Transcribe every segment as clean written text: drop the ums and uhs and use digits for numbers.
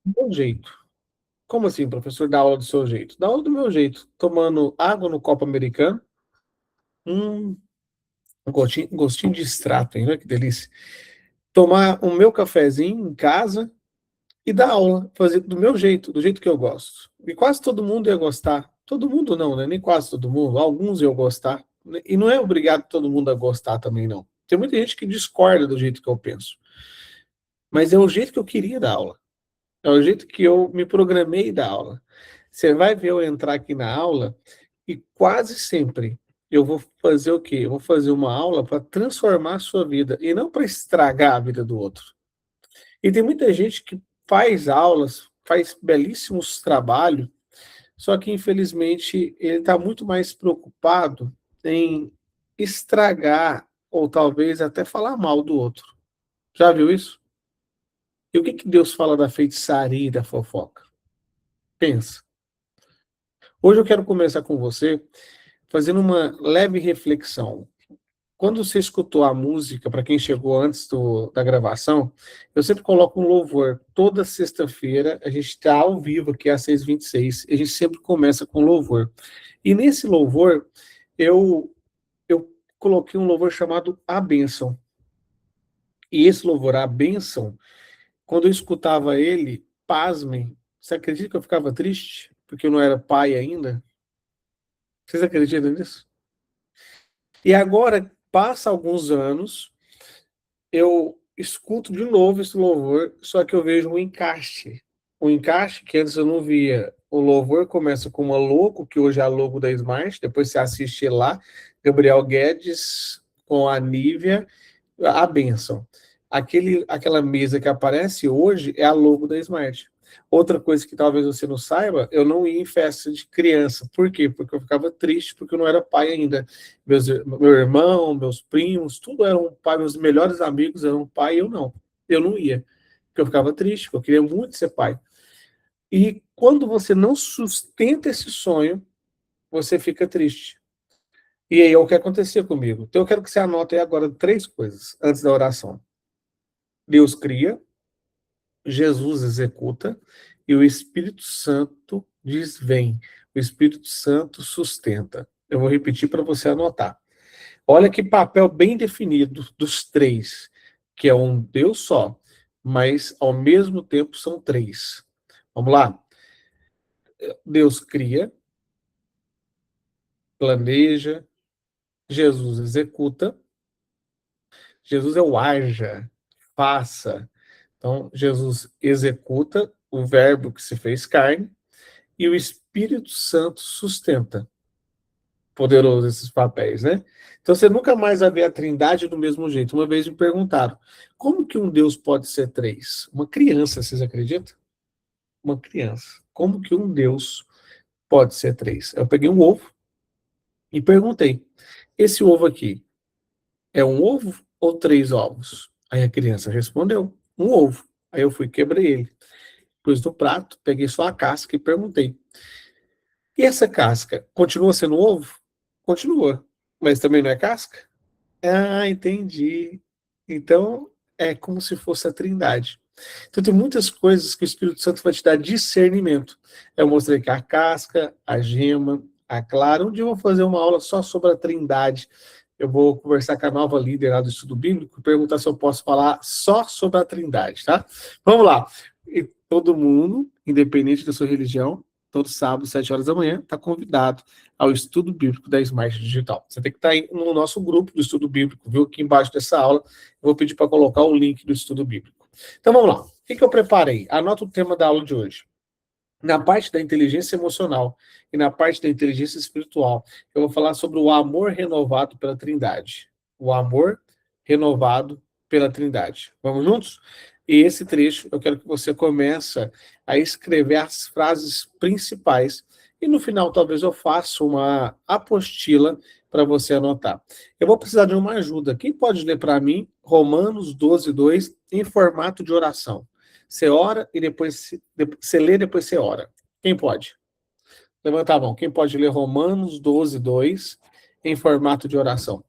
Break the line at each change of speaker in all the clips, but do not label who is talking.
Do meu jeito. Como assim, professor, dá aula do seu jeito? Dá aula do meu jeito, tomando água no copo americano, hum, um gostinho de extrato, hein? Olha que delícia. Tomar o meu cafezinho em casa e dar aula, fazer do meu jeito, do jeito que eu gosto. E quase todo mundo ia gostar. Todo mundo não, né? Nem quase todo mundo. Alguns iam gostar. E não é obrigado todo mundo a gostar também, não. Tem muita gente que discorda do jeito que eu penso. Mas é o jeito que eu queria dar aula. É o jeito que eu me programei da aula. Você vai ver eu entrar aqui na aula e quase sempre eu vou fazer o quê? Eu vou fazer uma aula para transformar a sua vida e não para estragar a vida do outro. E tem muita gente que faz aulas, faz belíssimos trabalhos, só que infelizmente ele está muito mais preocupado em estragar ou talvez até falar mal do outro. Já viu isso? E o que que Deus fala da feitiçaria e da fofoca? Pensa. Hoje eu quero começar com você fazendo uma leve reflexão. Quando você escutou a música, para quem chegou antes da gravação, eu sempre coloco um louvor. Toda sexta-feira a gente está ao vivo aqui às 6h26, e a gente sempre começa com louvor. E nesse louvor, eu coloquei um louvor chamado A Bênção. E esse louvor, A Bênção, quando eu escutava ele, pasmem, você acredita que eu ficava triste? Porque eu não era pai ainda? Vocês acreditam nisso? E agora, passa alguns anos, eu escuto de novo esse louvor, só que eu vejo um encaixe. Um encaixe que antes eu não via. O louvor começa com uma logo, que hoje é a logo da Smart, depois você assiste lá, Gabriel Guedes com a Nívia, a bênção. Aquela mesa que aparece hoje é a logo da Smart. Outra coisa que talvez você não saiba, eu não ia em festa de criança. Por quê? Porque eu ficava triste, porque eu não era pai ainda. Meu irmão, meus primos, tudo eram pai, meus melhores amigos eram pai, eu não. Eu não ia. Porque eu ficava triste, porque eu queria muito ser pai. E quando você não sustenta esse sonho, você fica triste. E aí é o que acontecia comigo. Então eu quero que você anote aí agora 3 coisas antes da oração. Deus cria, Jesus executa e o Espírito Santo diz vem. O Espírito Santo sustenta. Eu vou repetir para você anotar. Olha que papel bem definido dos 3, que é um Deus só, mas ao mesmo tempo são 3. Vamos lá? Deus cria, planeja, Jesus executa, Jesus é o haja, faça. Então, Jesus executa o verbo que se fez carne e o Espírito Santo sustenta. Poderoso esses papéis, né? Então você nunca mais vai ver a Trindade do mesmo jeito. Uma vez me perguntaram, como que um Deus pode ser 3? Uma criança, vocês acreditam? Uma criança. Como que um Deus pode ser 3? Eu peguei um ovo e perguntei, esse ovo aqui é um ovo ou 3 ovos? Aí a criança respondeu, um ovo. Aí eu fui, quebrei ele, pus no prato, peguei só a casca e perguntei, e essa casca continua sendo ovo? Continua, mas também não é casca? Ah, entendi. Então, é como se fosse a Trindade. Então, tem muitas coisas que o Espírito Santo vai te dar discernimento. Eu mostrei que a casca, a gema, a clara. Um dia eu vou fazer uma aula só sobre a Trindade. Eu vou conversar com a nova líder lá do estudo bíblico, perguntar se eu posso falar só sobre a Trindade, tá? Vamos lá. E todo mundo, independente da sua religião, todo sábado, 7 horas da manhã, está convidado ao estudo bíblico da Smart Digital. Você tem que estar aí no nosso grupo do estudo bíblico, viu? Aqui embaixo dessa aula, eu vou pedir para colocar o link do estudo bíblico. Então vamos lá. O que eu preparei? Anota o tema da aula de hoje. Na parte da inteligência emocional e na parte da inteligência espiritual, eu vou falar sobre o amor renovado pela Trindade. O amor renovado pela Trindade. Vamos juntos? E esse trecho eu quero que você comece a escrever as frases principais e no final talvez eu faça uma apostila para você anotar. Eu vou precisar de uma ajuda. Quem pode ler para mim Romanos 12:2 em formato de oração? Você ora e depois você lê, depois você ora. Quem pode? Levanta a mão. Quem pode ler Romanos 12:2 em formato de oração?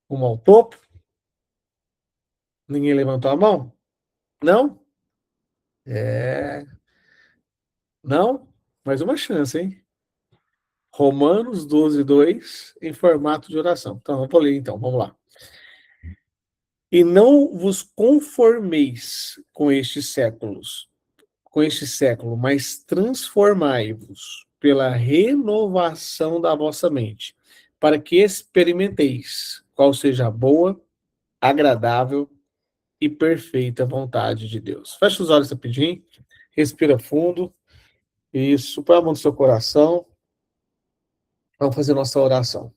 Uma ao topo? Ninguém levantou a mão? Não? É. Não? Mais uma chance, hein? Romanos 12:2 em formato de oração. Então, eu vou ler então, vamos lá. E não vos conformeis com este século, mas transformai-vos pela renovação da vossa mente, para que experimenteis qual seja a boa, agradável e perfeita vontade de Deus. Fecha os olhos rapidinho, respira fundo, isso, põe a mão no seu coração, vamos fazer nossa oração.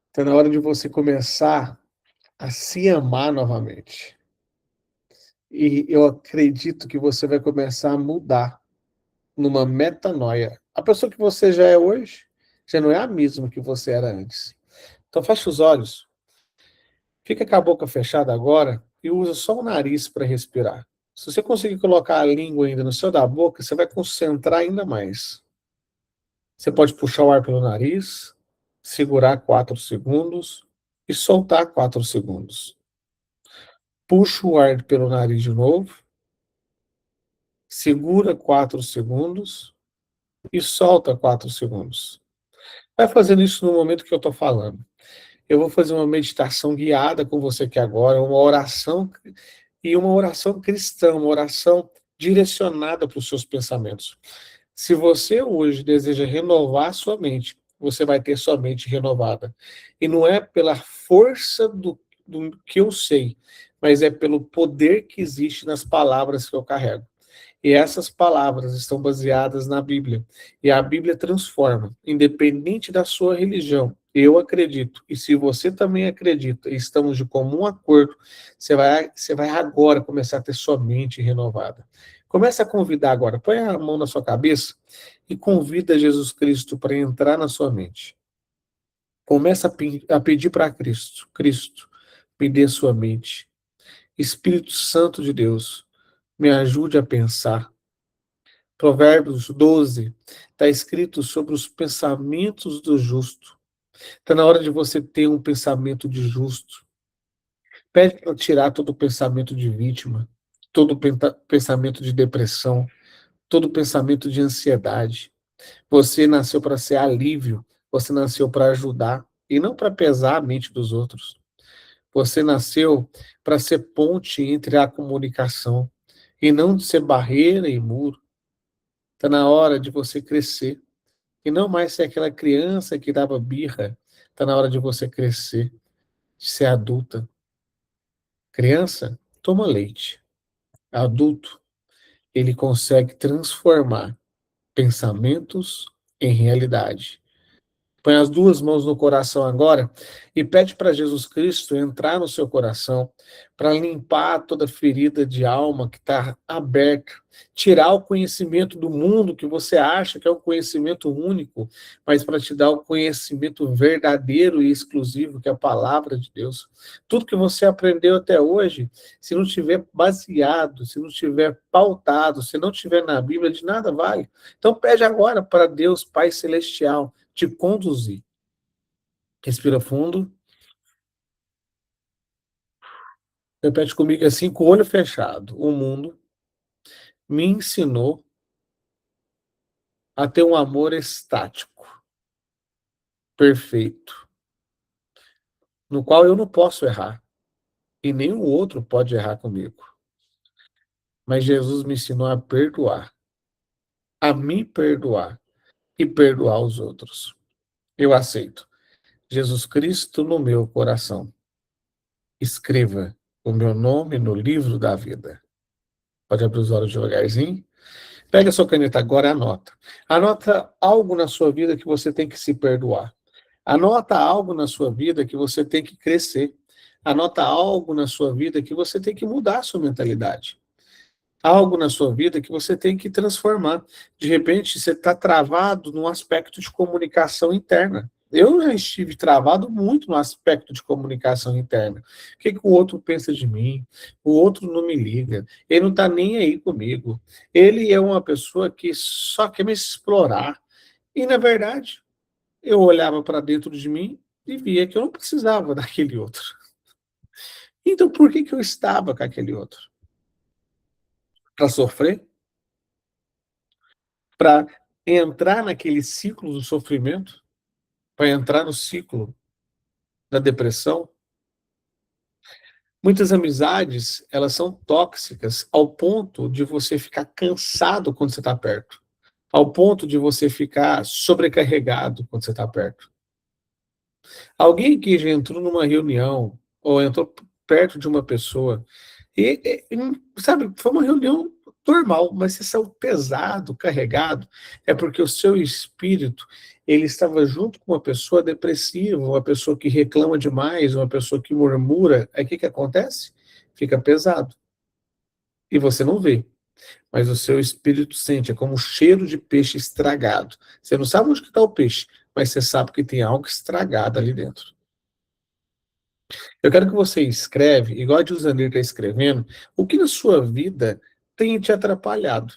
Está na hora de você começar a se amar novamente. E eu acredito que você vai começar a mudar numa metanoia. A pessoa que você já é hoje já não é a mesma que você era antes. Então fecha os olhos, fica com a boca fechada agora e usa só o nariz para respirar. Se você conseguir colocar a língua ainda no céu da boca, você vai concentrar ainda mais. Você pode puxar o ar pelo nariz, segurar 4 segundos e soltar 4 segundos. Puxa o ar pelo nariz de novo, segura 4 segundos e solta 4 segundos. Vai fazendo isso no momento que eu estou falando. Eu vou fazer uma meditação guiada com você aqui agora, uma oração cristã, uma oração direcionada para os seus pensamentos. Se você hoje deseja renovar sua mente, você vai ter sua mente renovada. E não é pela força do que eu sei, mas é pelo poder que existe nas palavras que eu carrego. E essas palavras estão baseadas na Bíblia. E a Bíblia transforma, independente da sua religião. Eu acredito. E se você também acredita, e estamos de comum acordo, você vai agora começar a ter sua mente renovada. Comece a convidar agora. Põe a mão na sua cabeça e convida Jesus Cristo para entrar na sua mente. Começa a pedir para Cristo. Cristo, me dê sua mente. Espírito Santo de Deus, me ajude a pensar. Provérbios 12 está escrito sobre os pensamentos do justo. Está na hora de você ter um pensamento de justo. Pede para tirar todo o pensamento de vítima, todo o pensamento de depressão, todo o pensamento de ansiedade. Você nasceu para ser alívio, você nasceu para ajudar e não para pesar a mente dos outros. Você nasceu para ser ponte entre a comunicação e não de ser barreira e muro. Está na hora de você crescer. E não mais ser aquela criança que dava birra. Está na hora de você crescer, de ser adulta. Criança, toma leite. Adulto, ele consegue transformar pensamentos em realidade. Põe as duas mãos no coração agora e pede para Jesus Cristo entrar no seu coração para limpar toda ferida de alma que está aberta, tirar o conhecimento do mundo que você acha que é um conhecimento único, mas para te dar o conhecimento verdadeiro e exclusivo que é a palavra de Deus. Tudo que você aprendeu até hoje, se não tiver baseado, se não tiver pautado, se não tiver na Bíblia, de nada vale. Então pede agora para Deus, Pai Celestial, te conduzir. Respira fundo. Repete comigo assim, com o olho fechado. O mundo me ensinou a ter um amor estático, perfeito, no qual eu não posso errar e nenhum outro pode errar comigo. Mas Jesus me ensinou a perdoar, a me perdoar e perdoar os outros. Eu aceito Jesus Cristo no meu coração. Escreva o meu nome no livro da vida. Pode abrir os olhos devagarzinho. Pega a sua caneta agora e anota. Anota algo na sua vida que você tem que se perdoar. Anota algo na sua vida que você tem que crescer. Anota algo na sua vida que você tem que mudar a sua mentalidade. Algo na sua vida que você tem que transformar. De repente, você está travado num aspecto de comunicação interna. Eu já estive travado muito no aspecto de comunicação interna. O que, que o outro pensa de mim? O outro não me liga. Ele não está nem aí comigo. Ele é uma pessoa que só quer me explorar. E, na verdade, eu olhava para dentro de mim e via que eu não precisava daquele outro. Então, por que, que eu estava com aquele outro? para sofrer, para entrar naquele ciclo do sofrimento, para entrar no ciclo da depressão. Muitas amizades, elas são tóxicas ao ponto de você ficar cansado quando você está perto, ao ponto de você ficar sobrecarregado quando você está perto. Alguém que já entrou numa reunião ou entrou perto de uma pessoa sabe, foi uma reunião normal, mas você saiu pesado, carregado, é porque o seu espírito, ele estava junto com uma pessoa depressiva, uma pessoa que reclama demais, uma pessoa que murmura. Aí o que que acontece? Fica pesado. E você não vê, mas o seu espírito sente, é como um cheiro de peixe estragado. Você não sabe onde está o peixe, mas você sabe que tem algo estragado ali dentro. Eu quero que você escreve, igual a Dilzanir está escrevendo, o que na sua vida tem te atrapalhado.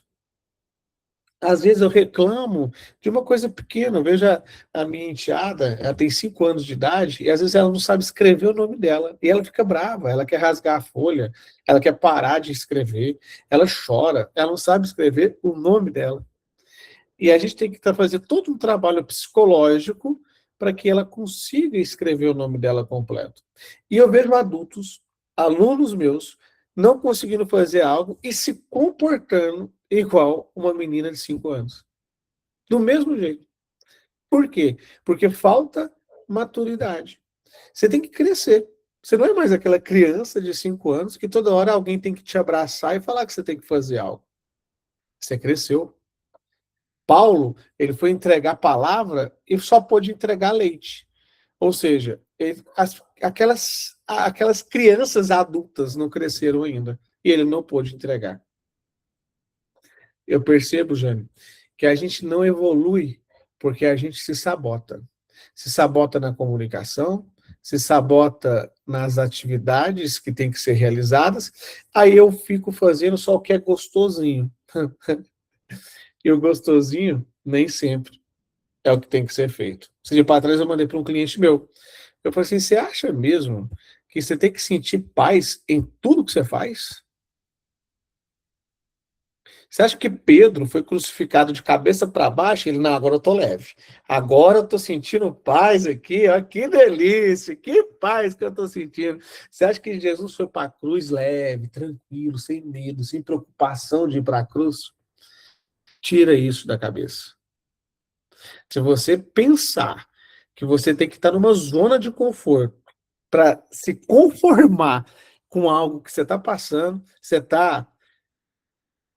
Às vezes eu reclamo de uma coisa pequena. Veja, a minha enteada, ela tem 5 anos de idade, e às vezes ela não sabe escrever o nome dela. E ela fica brava, ela quer rasgar a folha, ela quer parar de escrever, ela chora, ela não sabe escrever o nome dela. E a gente tem que fazer todo um trabalho psicológico para que ela consiga escrever o nome dela completo. E eu vejo adultos, alunos meus, não conseguindo fazer algo e se comportando igual uma menina de 5 anos. Do mesmo jeito. Por quê? Porque falta maturidade. Você tem que crescer. Você não é mais aquela criança de 5 anos que toda hora alguém tem que te abraçar e falar que você tem que fazer algo. Você cresceu. Paulo, ele foi entregar a palavra e só pôde entregar leite. Ou seja, aquelas crianças adultas não cresceram ainda. E ele não pôde entregar. Eu percebo, Jane, que a gente não evolui porque a gente se sabota. Se sabota na comunicação, se sabota nas atividades que têm que ser realizadas, aí eu fico fazendo só o que é gostosinho. E o gostosinho, nem sempre é o que tem que ser feito. Esse dia para trás eu mandei para um cliente meu. Eu falei assim, você acha mesmo que você tem que sentir paz em tudo que você faz? Você acha que Pedro foi crucificado de cabeça para baixo? Ele, não, agora eu tô leve. Agora eu tô sentindo paz aqui, ó, que delícia, que paz que eu tô sentindo. Você acha que Jesus foi para a cruz leve, tranquilo, sem medo, sem preocupação de ir para a cruz? Tira isso da cabeça. Se você pensar que você tem que estar numa zona de conforto para se conformar com algo que você está passando, você está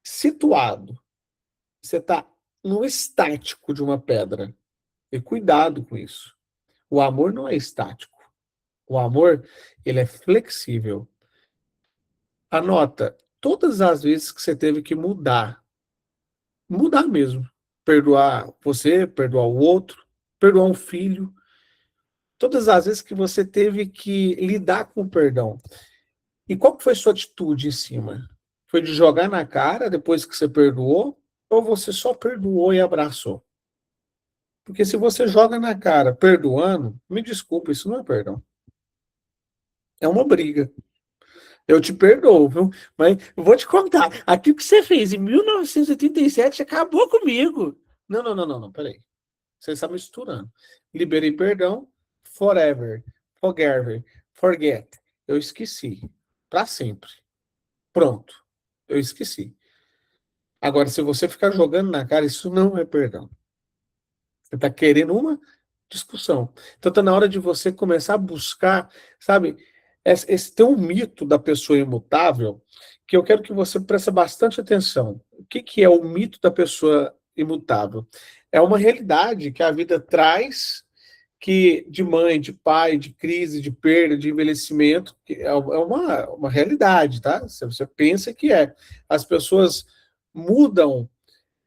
situado, você está no estático de uma pedra. E cuidado com isso. O amor não é estático. O amor, ele é flexível. Anota, todas as vezes que você teve que mudar, mudar mesmo, perdoar você, perdoar o outro, perdoar um filho, todas as vezes que você teve que lidar com o perdão. E qual que foi sua atitude em cima? Foi de jogar na cara depois que você perdoou? Ou você só perdoou e abraçou? Porque se você joga na cara perdoando, me desculpa, isso não é perdão. É uma briga. Eu te perdoo, viu? Mas eu vou te contar. Aquilo que você fez em 1987 acabou comigo. Não, não, não, não, não, peraí. Você está misturando. Liberei perdão, forever, forgive, forget. Eu esqueci. Para sempre. Pronto. Eu esqueci. Agora, se você ficar jogando na cara, isso não é perdão. Você está querendo uma discussão. Então, está na hora de você começar a buscar, sabe? Tem um mito da pessoa imutável que eu quero que você preste bastante atenção. O que, que é o mito da pessoa imutável? É uma realidade que a vida traz, que de mãe, de pai, de crise, de perda, de envelhecimento, que é uma realidade, tá? Se você pensa que é. As pessoas mudam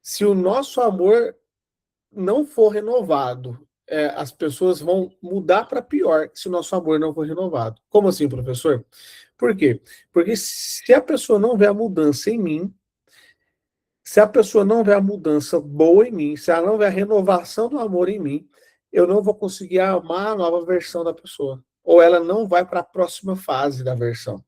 se o nosso amor não for renovado. As pessoas vão mudar para pior se o nosso amor não for renovado. Como assim, professor? Por quê? Porque se a pessoa não vê a mudança em mim, se a pessoa não vê a mudança boa em mim, se ela não vê a renovação do amor em mim, eu não vou conseguir amar a nova versão da pessoa. Ou ela não vai para a próxima fase da versão.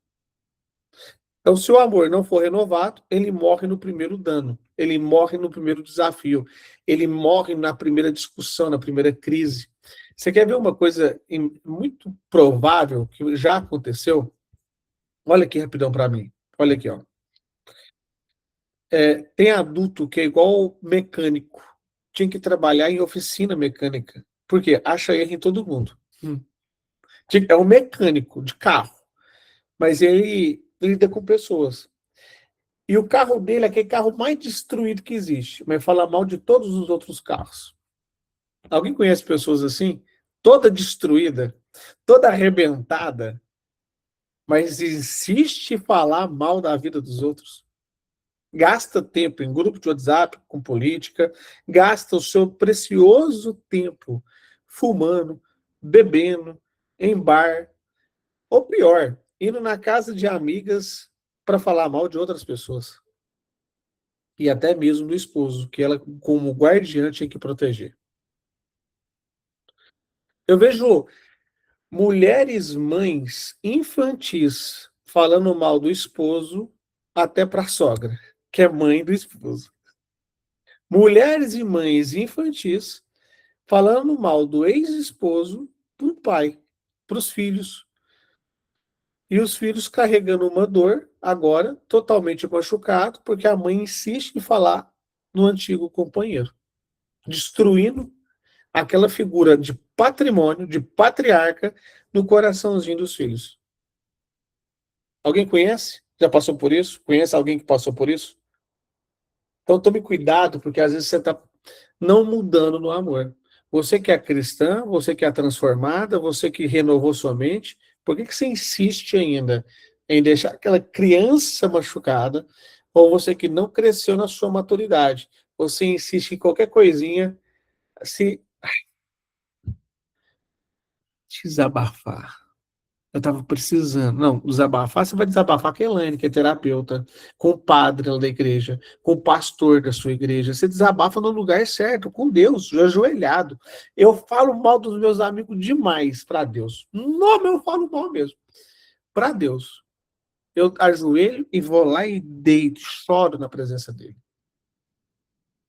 Então, se o amor não for renovado, ele morre no primeiro dano, ele morre no primeiro desafio, ele morre na primeira discussão, na primeira crise. Você quer ver uma coisa muito provável que já aconteceu? Olha aqui rapidão para mim. Olha aqui, ó. Tem adulto que é igual mecânico. Tinha que trabalhar em oficina mecânica. Por quê? Acha erro em todo mundo. Hum. É um mecânico de carro, mas ele lida com pessoas. E o carro dele é aquele carro mais destruído que existe, mas fala mal de todos os outros carros. Alguém conhece pessoas assim? Toda destruída, toda arrebentada, mas insiste em falar mal da vida dos outros. Gasta tempo em grupo de WhatsApp com política, gasta o seu precioso tempo fumando, bebendo, em bar, ou pior, indo na casa de amigas para falar mal de outras pessoas. E até mesmo do esposo, que ela, como guardiã, tinha que proteger. Eu vejo mulheres mães infantis falando mal do esposo até para a sogra, que é mãe do esposo. Mulheres e mães infantis falando mal do ex-esposo para o pai, para os filhos. E os filhos carregando uma dor, agora totalmente machucado, porque a mãe insiste em falar no antigo companheiro, destruindo aquela figura de patrimônio, de patriarca, no coraçãozinho dos filhos. Alguém conhece? Já passou por isso? Conhece alguém que passou por isso? Então tome cuidado, porque às vezes você está não mudando no amor. Você que é cristã, você que é transformada, você que renovou sua mente, por que você insiste ainda em deixar aquela criança machucada, ou você que não cresceu na sua maturidade? Você insiste em qualquer coisinha, se desabafar. Eu estava precisando. Não, desabafar, você vai desabafar com a Elaine, que é terapeuta, com o padre lá da igreja, com o pastor da sua igreja. Você desabafa no lugar certo, com Deus, ajoelhado. Eu falo mal dos meus amigos demais para Deus. Não, eu falo mal mesmo. Para Deus. Eu ajoelho e vou lá e deito, choro na presença dele.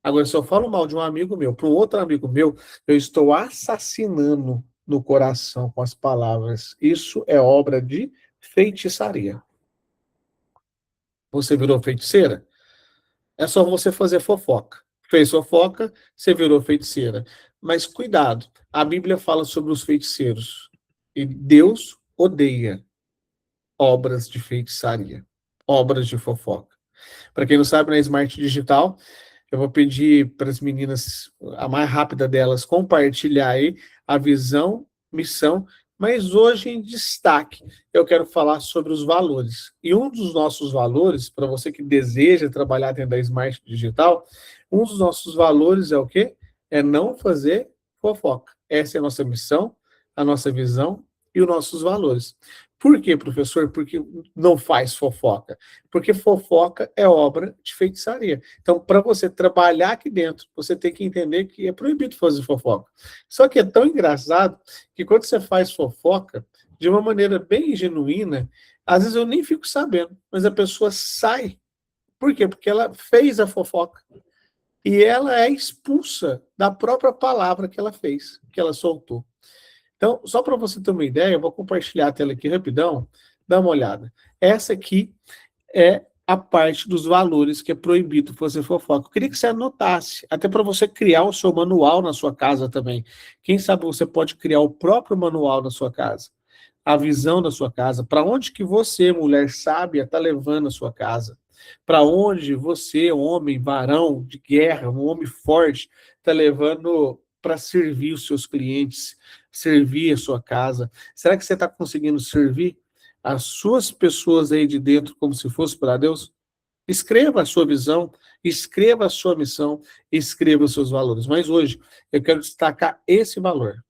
Agora, se eu falo mal de um amigo meu para um outro amigo meu, eu estou assassinando no coração com as palavras. Isso é obra de feitiçaria. Você virou feiticeira? É só você fazer fofoca. Fez fofoca, você virou feiticeira. Mas cuidado, a Bíblia fala sobre os feiticeiros. E Deus odeia obras de feitiçaria, obras de fofoca. Para quem não sabe, na Smart Digital, eu vou pedir para as meninas, a mais rápida delas, compartilhar aí a visão, missão, mas hoje em destaque eu quero falar sobre os valores. E um dos nossos valores, para você que deseja trabalhar dentro da Smart Digital, um dos nossos valores é o quê? É não fazer fofoca. Essa é a nossa missão, a nossa visão e os nossos valores. Por quê, professor? Porque não faz fofoca. Porque fofoca é obra de feitiçaria. Então, para você trabalhar aqui dentro, você tem que entender que é proibido fazer fofoca. Só que é tão engraçado que quando você faz fofoca, de uma maneira bem genuína, às vezes eu nem fico sabendo, mas a pessoa sai. Por quê? Porque ela fez a fofoca. E ela é expulsa da própria palavra que ela fez, que ela soltou. Então, só para você ter uma ideia, eu vou compartilhar a tela aqui rapidão, dá uma olhada. Essa aqui é a parte dos valores que é proibido fazer fofoca. Eu queria que você anotasse, até para você criar o seu manual na sua casa também. Quem sabe você pode criar o próprio manual na sua casa, a visão da sua casa, para onde que você, mulher sábia, está levando a sua casa, para onde você, homem, varão de guerra, um homem forte, está levando para servir os seus clientes, servir a sua casa. Será que você está conseguindo servir as suas pessoas aí de dentro como se fosse para Deus? Escreva a sua visão, escreva a sua missão, escreva os seus valores. Mas hoje eu quero destacar esse valor: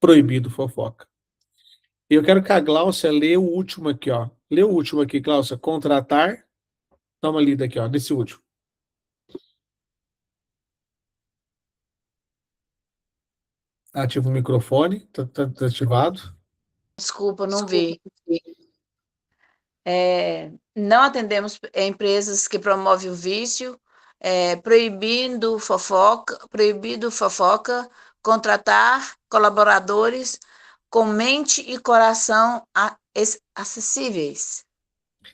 proibido fofoca. E eu quero que a Gláucia lê o último aqui, ó. Lê o último aqui, Gláucia. Contratar. Dá uma lida aqui, ó, desse último. Ativa o microfone, tá ativado.
Desculpa, não vi. Não atendemos empresas que promovem o vício, proibindo fofoca, contratar colaboradores com mente e coração acessíveis,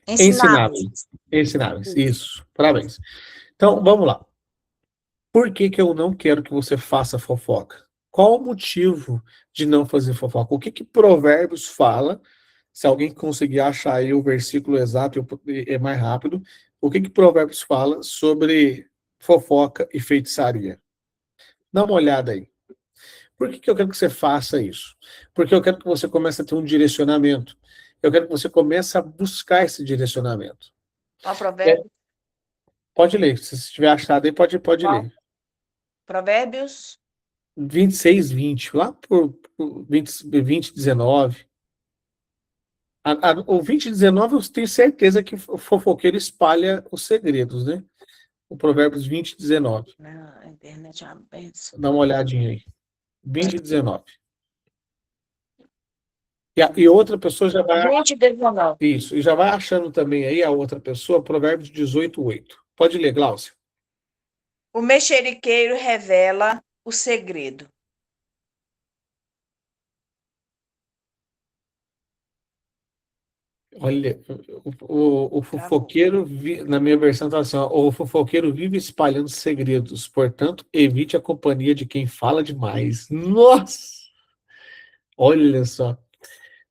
Ensináveis.
ensináveis.
Ensináveis. Isso. Parabéns. Então, vamos lá. Por que que eu não quero que você faça fofoca? Qual o motivo de não fazer fofoca? O que que Provérbios fala? Se alguém conseguir achar aí o versículo exato, é mais rápido. O que que Provérbios fala sobre fofoca e feitiçaria? Dá uma olhada aí. Por que que eu quero que você faça isso? Porque eu quero que você comece a ter um direcionamento. Eu quero que você comece a buscar esse direcionamento.
Qual
É,
provérbio?
pode ler. Se você tiver achado aí, pode
Qual?
ler.
Provérbios?
26, 20, lá por 20, 19. O 20, 19 eu tenho certeza que o fofoqueiro espalha os segredos, né? O Provérbios 20, 19.
Não, a internet é uma benção.
Dá uma olhadinha aí. 20, 19. E outra pessoa já vai.
20:19.
Isso, e já vai achando também aí a outra pessoa, Provérbios 18, 8. Pode ler, Glaucia.
O mexeriqueiro revela o segredo.
Olha, o
Travou.
fofoqueiro, na minha versão, está assim, ó, o fofoqueiro vive espalhando segredos, portanto, evite a companhia de quem fala demais. Nossa! Olha só.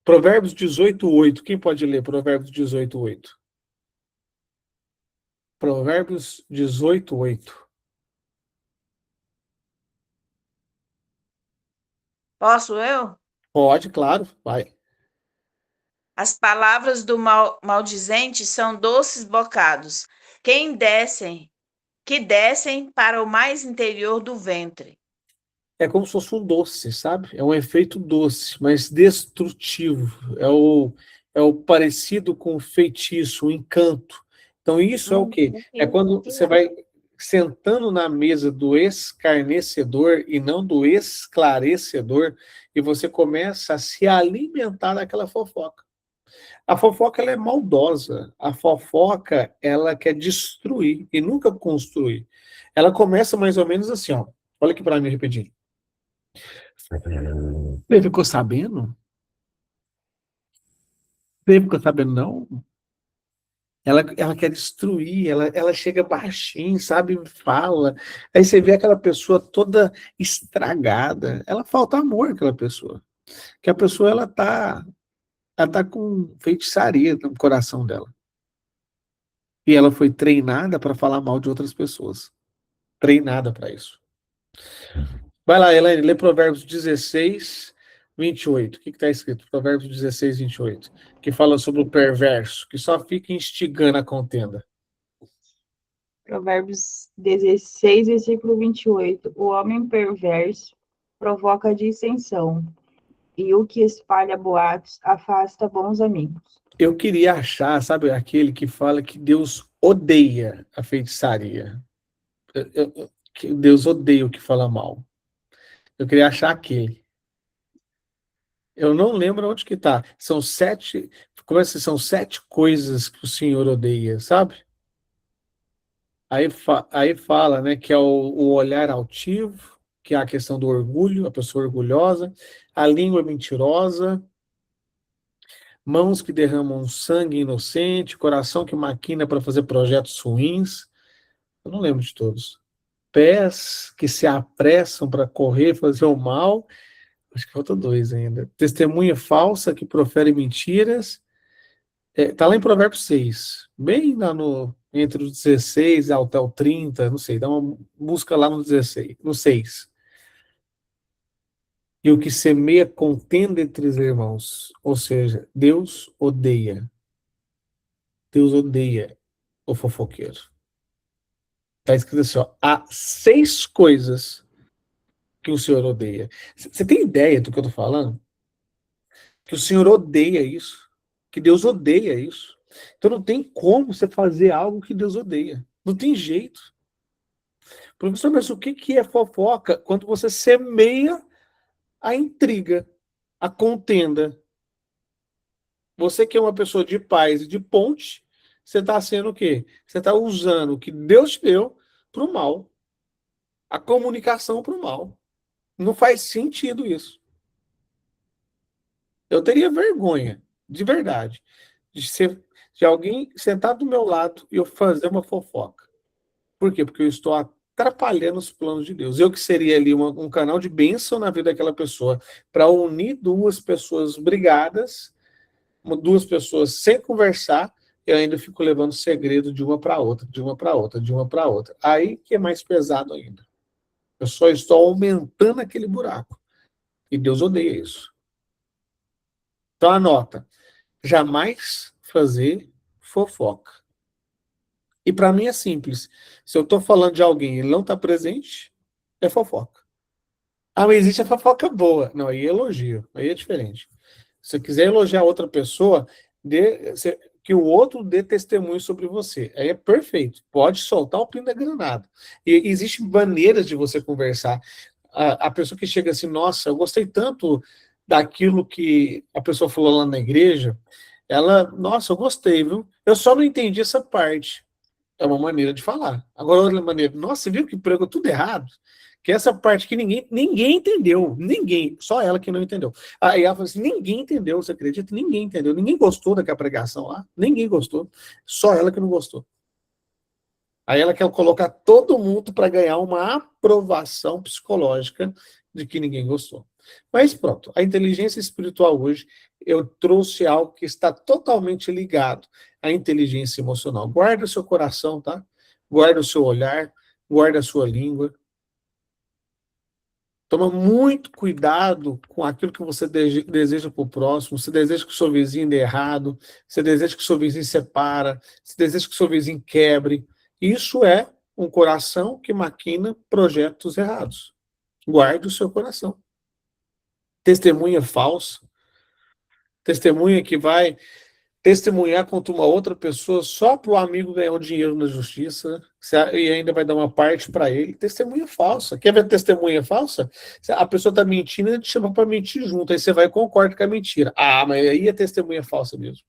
Provérbios 18, 8. Quem pode ler Provérbios 18, 8? Provérbios 18, 8.
Posso eu?
Pode, claro, vai.
As palavras do maldizente são doces bocados, que descem para o mais interior do ventre.
É como se fosse um doce, sabe? É um efeito doce, mas destrutivo. É o parecido com o feitiço, o encanto. Então, isso é o quê? É quando você vai sentando na mesa do escarnecedor e não do esclarecedor, e você começa a se alimentar daquela fofoca. A fofoca, ela é maldosa. A fofoca, ela quer destruir e nunca construir. Ela começa mais ou menos assim, ó. Olha aqui para mim repetir. Você ficou sabendo? Você ficou sabendo, não? Ela quer destruir, ela chega baixinho, sabe? Fala. Aí você vê aquela pessoa toda estragada. Ela falta amor, aquela pessoa. Que a pessoa, ela tá com feitiçaria no coração dela. E ela foi treinada para falar mal de outras pessoas. Treinada para isso. Vai lá, Elaine, lê Provérbios 16, 28. O que está escrito? Provérbios 16, 28. Que fala sobre o perverso, que só fica instigando a contenda.
Provérbios 16, versículo 28. O homem perverso provoca dissensão, e o que espalha boatos afasta bons amigos.
Eu queria achar, sabe, aquele que fala que Deus odeia a feitiçaria. Que Deus odeia o que fala mal. Eu queria achar aquele. Eu não lembro onde que tá. São 7, como é que são 7 coisas que o Senhor odeia, sabe? Aí fala, né, que é o olhar altivo, que é a questão do orgulho, a pessoa orgulhosa, a língua mentirosa, mãos que derramam sangue inocente, coração que maquina para fazer projetos ruins. Eu não lembro de todos. Pés que se apressam para correr, fazer o mal. Acho que falta 2 ainda. Testemunha falsa que profere mentiras. Tá lá em Provérbios 6, bem lá entre os 16 até o 30, não sei, dá uma busca lá no 16, no 6. E o que semeia contenda entre os irmãos, ou seja, Deus odeia o fofoqueiro. Está escrito assim, ó, há 6 coisas que o Senhor odeia. Você tem ideia do que eu estou falando? Que o Senhor odeia isso, que Deus odeia isso. Então não tem como você fazer algo que Deus odeia. Não tem jeito. Professor, mas o que é fofoca? Quando você semeia a intriga, a contenda Você que é uma pessoa de paz e de ponte, você está sendo o quê? Você está usando o que Deus te deu para o mal. A comunicação para o mal. Não faz sentido isso. Eu teria vergonha, de verdade, de alguém sentar do meu lado e eu fazer uma fofoca. Por quê? Porque eu estou atrapalhando os planos de Deus. Eu que seria ali um canal de bênção na vida daquela pessoa, para unir duas pessoas brigadas, duas pessoas sem conversar, eu ainda fico levando segredo de uma para outra, de uma para outra, de uma para outra. Aí que é mais pesado ainda. Eu só estou aumentando aquele buraco. E Deus odeia isso. Então anota, jamais fazer fofoca. E para mim é simples. Se eu estou falando de alguém e ele não está presente, é fofoca. Ah, mas existe a fofoca boa. Não, aí é elogio. Aí é diferente. Se você quiser elogiar outra pessoa, que o outro dê testemunho sobre você. Aí é perfeito. Pode soltar o pino da granada. E existem maneiras de você conversar. A pessoa que chega assim, nossa, eu gostei tanto daquilo que a pessoa falou lá na igreja. Ela, nossa, eu gostei, viu? Eu só não entendi essa parte. É uma maneira de falar. Agora, outra maneira, nossa, você viu que pregou tudo errado? Que essa parte que ninguém entendeu. Ninguém, só ela que não entendeu. Aí ela falou assim: ninguém entendeu, você acredita? Ninguém entendeu. Ninguém gostou daquela pregação lá. Ninguém gostou. Só ela que não gostou. Aí ela quer colocar todo mundo para ganhar uma aprovação psicológica de que ninguém gostou. Mas pronto, a inteligência espiritual hoje, eu trouxe algo que está totalmente ligado à inteligência emocional. Guarda o seu coração, tá? Guarda o seu olhar, guarda a sua língua. Toma muito cuidado com aquilo que você deseja para o próximo. Você deseja que o seu vizinho dê errado, você deseja que o seu vizinho separa, você deseja que o seu vizinho quebre. Isso é um coração que maquina projetos errados. Guarde o seu coração. Testemunha falsa, testemunha que vai testemunhar contra uma outra pessoa só para o amigo ganhar o dinheiro na justiça e ainda vai dar uma parte para ele. Testemunha falsa. Quer ver testemunha falsa? A pessoa está mentindo e te chama para mentir junto. Aí você vai e concorda com a mentira. Ah, mas aí é testemunha falsa mesmo.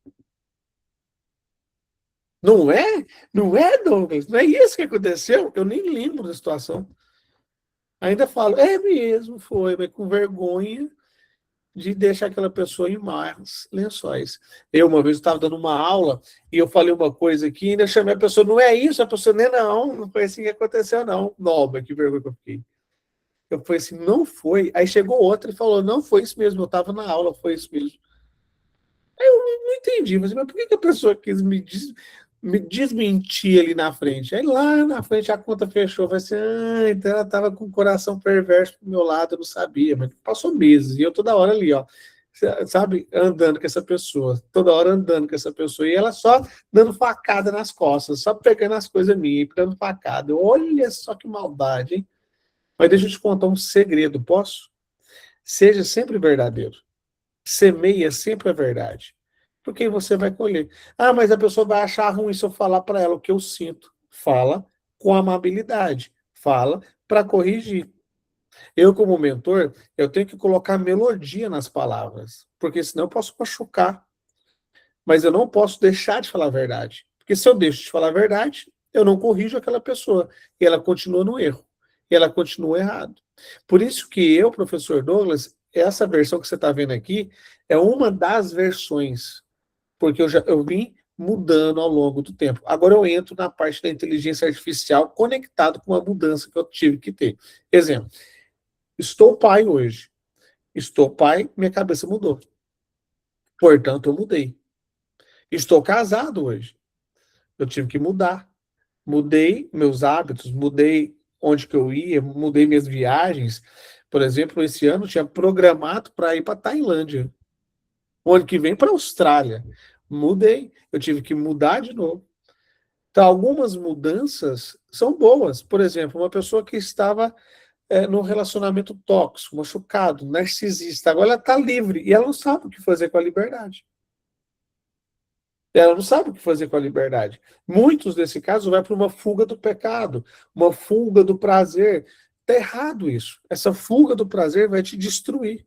Não é? Não é, Douglas? Não é isso que aconteceu? Eu nem lembro da situação. Ainda falo, é mesmo, foi, mas com vergonha de deixar aquela pessoa em mais lençóis. Eu, uma vez, estava dando uma aula e eu falei uma coisa aqui e ainda chamei a pessoa, não é isso? A pessoa, não foi assim que aconteceu, não. Nossa, que vergonha que eu fiquei. Eu falei assim, não foi. Aí chegou outra e falou, não, foi isso mesmo, eu estava na aula, foi isso mesmo. Aí eu não entendi, mas por que a pessoa quis me desmentir ali na frente? Aí lá na frente a conta fechou, vai assim, então ela estava com o coração perverso pro meu lado, eu não sabia, mas passou meses, e eu toda hora ali, ó, sabe, andando com essa pessoa, toda hora andando com essa pessoa, e ela só dando facada nas costas, só pegando as coisas minhas, dando facada. Olha só que maldade, hein? Mas deixa eu te contar um segredo, posso? Seja sempre verdadeiro. Semeia sempre a verdade. Porque você vai colher. Ah, mas a pessoa vai achar ruim se eu falar para ela o que eu sinto. Fala com amabilidade. Fala para corrigir. Eu, como mentor, eu tenho que colocar melodia nas palavras. Porque senão eu posso machucar. Mas eu não posso deixar de falar a verdade. Porque se eu deixo de falar a verdade, eu não corrijo aquela pessoa. E ela continua no erro. E ela continua errado. Por isso que eu, professor Douglas, essa versão que você está vendo aqui é uma das versões, porque eu vim mudando ao longo do tempo. Agora eu entro na parte da inteligência artificial conectado com a mudança que eu tive que ter. Exemplo, estou pai hoje. Estou pai, minha cabeça mudou. Portanto, eu mudei. Estou casado hoje. Eu tive que mudar. Mudei meus hábitos, mudei onde que eu ia, mudei minhas viagens. Por exemplo, esse ano eu tinha programado para ir para Tailândia. O ano que vem para a Austrália. Mudei. Eu tive que mudar de novo. Então, algumas mudanças são boas. Por exemplo, uma pessoa que estava num relacionamento tóxico, machucado, narcisista, agora ela está livre e ela não sabe o que fazer com a liberdade. Ela não sabe o que fazer com a liberdade. Muitos, nesse caso, vai para uma fuga do pecado, uma fuga do prazer. Está errado isso. Essa fuga do prazer vai te destruir.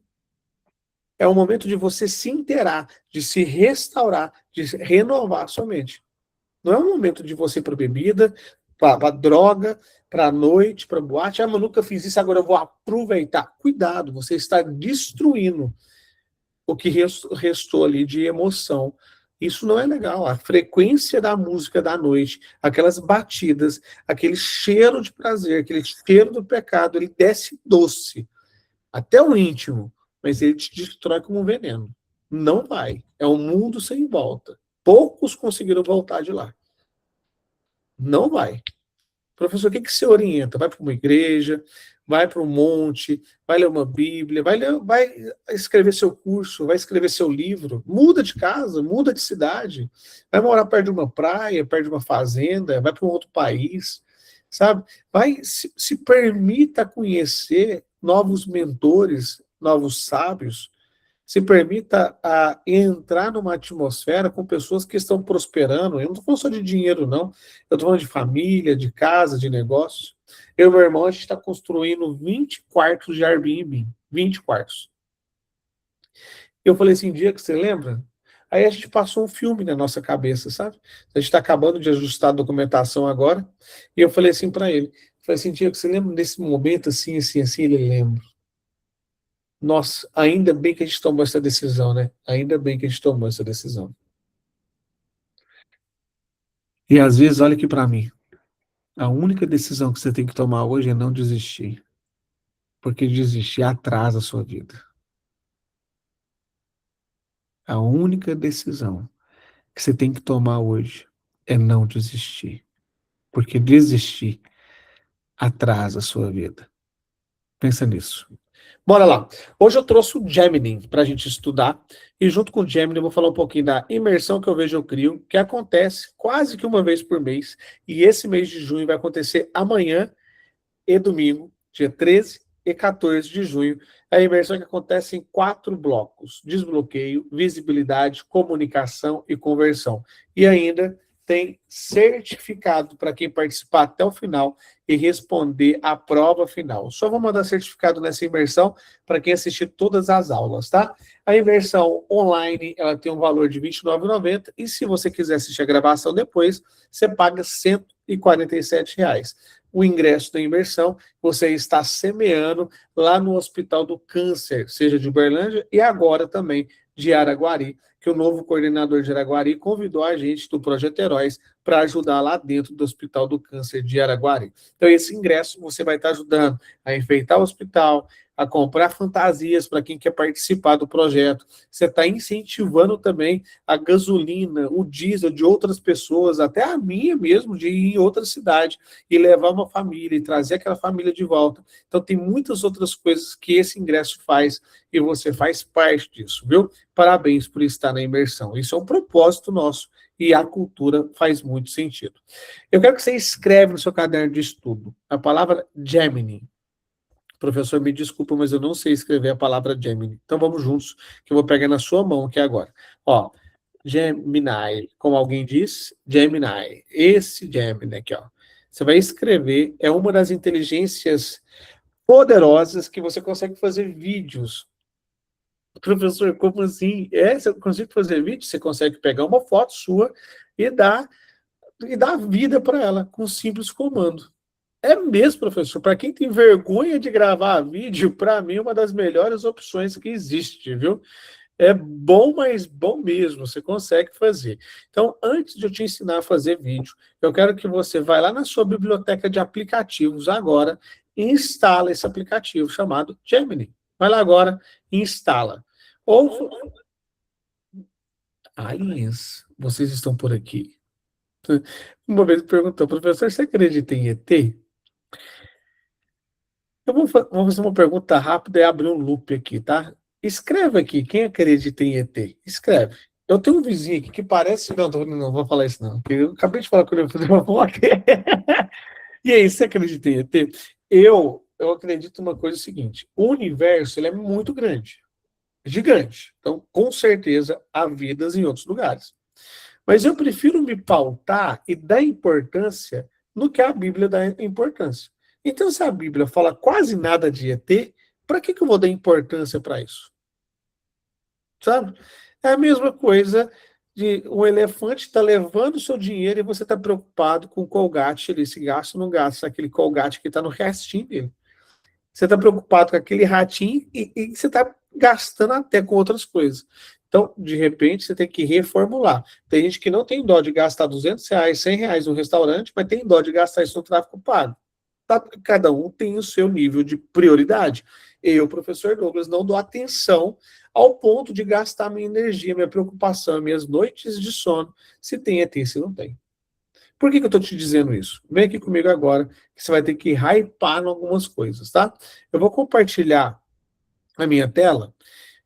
É o momento de você se inteirar, de se restaurar, de renovar a sua mente. Não é um momento de você ir para bebida, para droga, para noite, para boate. Ah, mas eu nunca fiz isso, agora eu vou aproveitar. Cuidado, você está destruindo o que restou ali de emoção. Isso não é legal. A frequência da música da noite, aquelas batidas, aquele cheiro de prazer, aquele cheiro do pecado, ele desce doce, até o íntimo, mas ele te destrói como um veneno. Não vai. É um mundo sem volta. Poucos conseguiram voltar de lá. Não vai. Professor, o que você orienta? Vai para uma igreja, vai para um monte, vai ler uma Bíblia, vai escrever seu curso, vai escrever seu livro, muda de casa, muda de cidade, vai morar perto de uma praia, perto de uma fazenda, vai para um outro país, sabe? Se permita conhecer novos mentores, novos sábios, se permita entrar numa atmosfera com pessoas que estão prosperando. Eu não estou falando só de dinheiro, não. Eu estou falando de família, de casa, de negócio. Eu e meu irmão, a gente está construindo 20 quartos de Airbnb. 20 quartos. Eu falei assim, dia que você lembra? Aí a gente passou um filme na nossa cabeça, sabe? A gente está acabando de ajustar a documentação agora. E eu falei assim para ele. Falei assim, dia que você lembra desse momento assim, assim, assim? Ele lembra. Nossa, ainda bem que a gente tomou essa decisão, né? Ainda bem que a gente tomou essa decisão. E às vezes, olha aqui para mim, a única decisão que você tem que tomar hoje é não desistir. Porque desistir atrasa a sua vida. A única decisão que você tem que tomar hoje é não desistir. Porque desistir atrasa a sua vida. Pensa nisso. Bora lá. Hoje eu trouxe o Gemini para a gente estudar. E junto com o Gemini eu vou falar um pouquinho da imersão que eu vejo eu crio, que acontece quase que uma vez por mês. E esse mês de junho vai acontecer amanhã e domingo, dia 13 e 14 de junho. A imersão que acontece em 4 blocos: desbloqueio, visibilidade, comunicação e conversão. E ainda tem certificado para quem participar até o final e responder a prova final. Só vou mandar certificado nessa imersão para quem assistir todas as aulas, tá? A imersão online, ela tem um valor de R$ 29,90 e se você quiser assistir a gravação depois, você paga R$ 147. O ingresso da imersão, você está semeando lá no Hospital do Câncer, seja de Uberlândia e agora também de Araguari, que o novo coordenador de Araguari convidou a gente do Projeto Heróis para ajudar lá dentro do Hospital do Câncer de Araguari. Então, esse ingresso você vai estar ajudando a enfeitar o hospital, a comprar fantasias para quem quer participar do projeto. Você está incentivando também a gasolina, o diesel de outras pessoas, até a minha mesmo, de ir em outra cidade e levar uma família e trazer aquela família de volta. Então, tem muitas outras coisas que esse ingresso faz e você faz parte disso, viu? Parabéns por estar na imersão. Isso é um propósito nosso e a cultura faz muito sentido. Eu quero que você escreve no seu caderno de estudo a palavra Gemini. Professor, me desculpa, mas eu não sei escrever a palavra Gemini. Então vamos juntos, que eu vou pegar na sua mão aqui agora. Ó, Gemini, como alguém diz, Gemini. Esse Gemini aqui, ó. Você vai escrever, é uma das inteligências poderosas que você consegue fazer vídeos. Professor, como assim? Você consegue fazer vídeo? Você consegue pegar uma foto sua e dar vida para ela com um simples comando. É mesmo, professor. Para quem tem vergonha de gravar vídeo, para mim é uma das melhores opções que existe, viu? É bom, mas bom mesmo. Você consegue fazer. Então, antes de eu te ensinar a fazer vídeo, eu quero que você vá lá na sua biblioteca de aplicativos agora e instala esse aplicativo chamado Gemini. Vai lá agora e instala. Ou, aliens, vocês estão por aqui. Uma vez perguntou, professor, você acredita em ET? Vou fazer uma pergunta rápida e abrir um loop aqui, tá? Escreve aqui, quem acredita em ET? Escreve. Eu tenho um vizinho aqui que parece. Não vou falar isso, não. Eu acabei de falar com ele, fazer uma foto. E aí, você acredita em ET? Eu acredito numa coisa seguinte: o universo ele é muito grande, gigante. Então, com certeza, há vidas em outros lugares. Mas eu prefiro me pautar e dar importância no que a Bíblia dá importância. Então, se a Bíblia fala quase nada de ET, para que eu vou dar importância para isso? sabe? É a mesma coisa de um elefante está levando o seu dinheiro e você está preocupado com o Colgate ali, se gasta ou não gasta aquele Colgate que está no restinho dele. Você está preocupado com aquele ratinho e você está gastando até com outras coisas. Então, de repente, você tem que reformular. Tem gente que não tem dó de gastar R$ 200, R$ 100 no restaurante, mas tem dó de gastar isso no tráfego pago. Tá? Cada um tem o seu nível de prioridade. Eu, professor Douglas, não dou atenção ao ponto de gastar minha energia, minha preocupação, minhas noites de sono, se tem ET, se não tem. Por que eu estou te dizendo isso? Vem aqui comigo agora, que você vai ter que hypar em algumas coisas, tá? Eu vou compartilhar a minha tela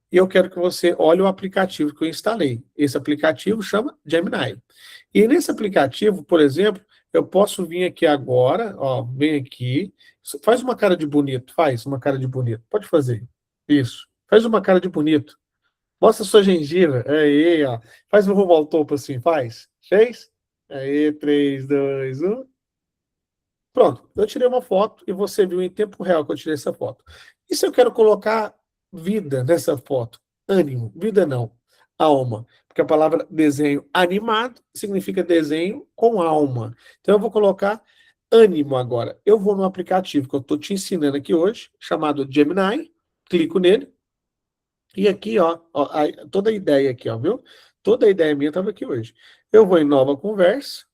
e eu quero que você olhe o aplicativo que eu instalei. Esse aplicativo chama Gemini. E nesse aplicativo, por exemplo, eu posso vir aqui agora, ó, vem aqui, faz uma cara de bonito, faz uma cara de bonito. Pode fazer. Isso. Faz uma cara de bonito. Mostra sua gengiva. Aí, ó. Faz um rumo ao topo assim, faz. Fez? Aí, 3, 2, 1. Pronto, eu tirei uma foto e você viu em tempo real que eu tirei essa foto. E se eu quero colocar vida nessa foto? Ânimo, vida não, alma. Porque a palavra desenho animado significa desenho com alma. Então eu vou colocar ânimo agora. Eu vou no aplicativo que eu estou te ensinando aqui hoje, chamado Gemini, clico nele, e aqui, ó, toda a ideia aqui, ó, viu? Toda a ideia minha estava aqui hoje. Eu vou em nova conversa.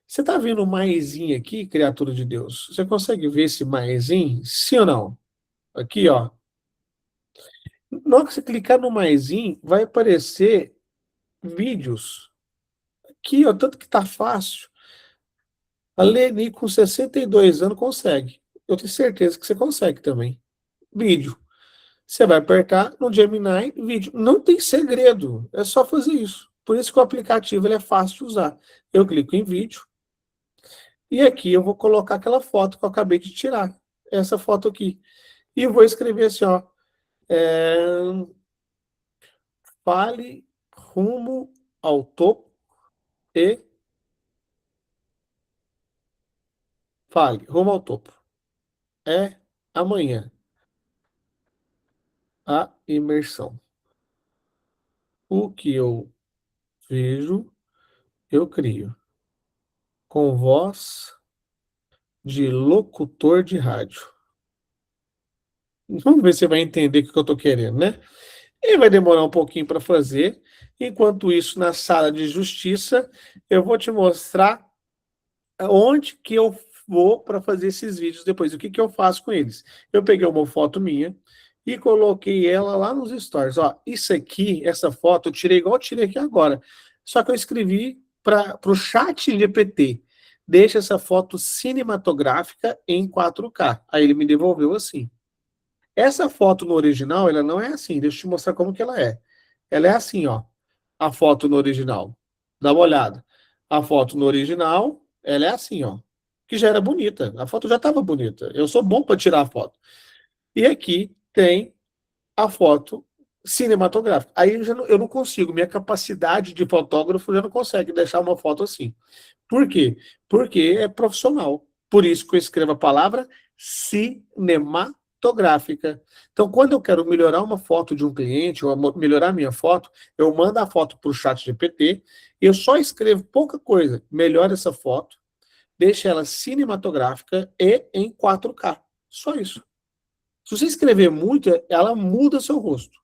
Você está vendo o maisinho aqui, criatura de Deus? Você consegue ver esse maisinho? Sim ou não? Aqui, ó. Na hora que você clicar no maisinho, vai aparecer vídeos. Aqui, ó, tanto que tá fácil. A Leni, com 62 anos, consegue. Eu tenho certeza que você consegue também. Vídeo. Você vai apertar no Gemini, vídeo. Não tem segredo. É só fazer isso. Por isso que o aplicativo ele é fácil de usar. Eu clico em vídeo. E aqui eu vou colocar aquela foto que eu acabei de tirar. Essa foto aqui. E vou escrever assim, ó. Fale rumo ao topo e fale rumo ao topo. É amanhã a imersão. O que eu vejo, eu crio. Com voz de locutor de rádio. Vamos ver se você vai entender o que eu estou querendo, né? E vai demorar um pouquinho para fazer. Enquanto isso, na sala de justiça, eu vou te mostrar onde que eu vou para fazer esses vídeos depois. O que que eu faço com eles? Eu peguei uma foto minha e coloquei ela lá nos stories. Ó, isso aqui, essa foto, eu tirei igual eu tirei aqui agora. Só que eu escrevi para o chat GPT. Deixa essa foto cinematográfica em 4K. Aí ele me devolveu assim. Essa foto no original, ela não é assim. Deixa eu te mostrar como que ela é. Ela é assim, ó. A foto no original. Dá uma olhada. A foto no original, ela é assim, ó. Que já era bonita. A foto já estava bonita. Eu sou bom para tirar a foto. E aqui tem a foto cinematográfica. Aí eu não consigo. Minha capacidade de fotógrafo já não consegue deixar uma foto assim. Por quê? Porque é profissional. Por isso que eu escrevo a palavra cinematográfica. Então, quando eu quero melhorar uma foto de um cliente, ou melhorar a minha foto, eu mando a foto para o chat GPT, e eu só escrevo pouca coisa. Melhora essa foto, deixa ela cinematográfica e em 4K. Só isso. Se você escrever muito, ela muda seu rosto.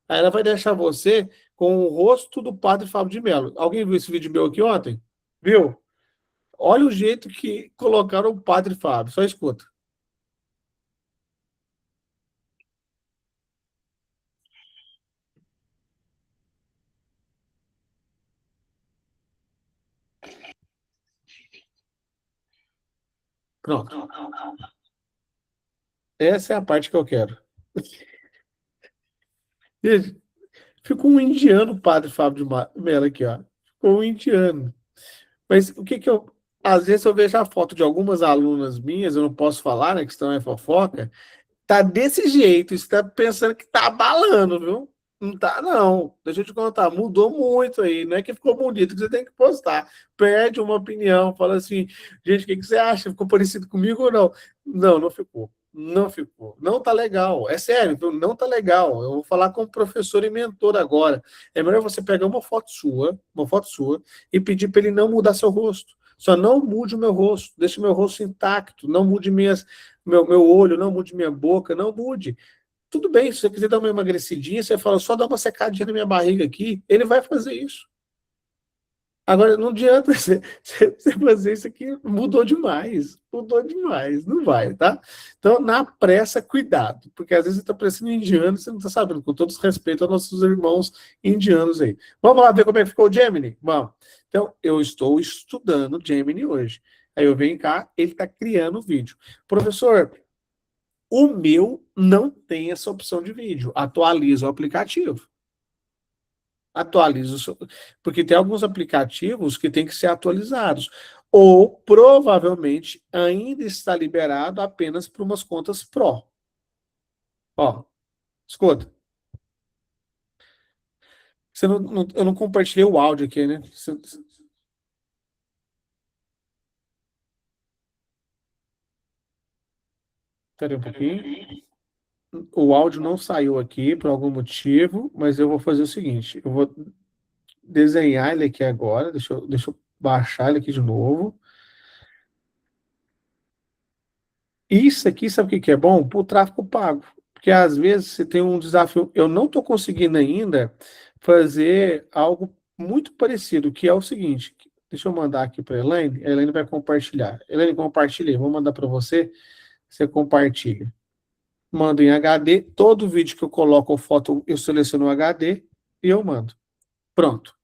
Aí ela vai deixar você com o rosto do padre Fábio de Mello. Alguém viu esse vídeo meu aqui ontem? Viu? Olha o jeito que colocaram o padre Fábio. Só escuta. Pronto. Essa é a parte que eu quero. Gente, ficou um indiano o padre Fábio de Mello aqui, ó. Ficou um indiano. Mas o que que eu... Às vezes eu vejo a foto de algumas alunas minhas, eu não posso falar, né, que estão é fofoca, tá desse jeito, você tá pensando que tá abalando, viu? Não tá, não. Deixa eu te contar, mudou muito aí. Não é que ficou bonito, que você tem que postar. Pede uma opinião, fala assim, gente, o que que você acha? Ficou parecido comigo ou não? Não, não ficou. Não ficou. Não tá legal. É sério, viu? Não tá legal. Eu vou falar com o professor e mentor agora. É melhor você pegar uma foto sua, e pedir para ele não mudar seu rosto. Só não mude o meu rosto. Deixe meu rosto intacto. Não mude meu olho, não mude minha boca, não mude. Tudo bem, se você quiser dar uma emagrecidinha, você fala, só dá uma secadinha na minha barriga aqui, ele vai fazer isso. Agora, não adianta você fazer isso aqui, mudou demais, não vai, tá? Então, na pressa, cuidado, porque às vezes você está parecendo indiano, você não está sabendo, com todo respeito aos nossos irmãos indianos aí. Vamos lá ver como é que ficou o Gemini? Vamos. Então, eu estou estudando Gemini hoje. Aí eu venho cá, ele está criando o vídeo. Professor, o meu não tem essa opção de vídeo. Atualiza o aplicativo. Atualiza, porque tem alguns aplicativos que têm que ser atualizados. Ou provavelmente ainda está liberado apenas para umas contas Pro. Ó, escuta. Eu não compartilhei o áudio aqui, né? Espera um pouquinho. O áudio não saiu aqui por algum motivo, mas eu vou fazer o seguinte: eu vou desenhar ele aqui agora. Deixa eu baixar ele aqui de novo. Isso aqui, sabe o que que é bom? Para o tráfego pago. Porque às vezes você tem um desafio. Eu não estou conseguindo ainda fazer algo muito parecido, que é o seguinte. Deixa eu mandar aqui para a Elaine vai compartilhar. Elaine, compartilha, vou mandar para você, você compartilha. Mando em HD, todo vídeo que eu coloco foto, eu seleciono o HD e eu mando. Pronto.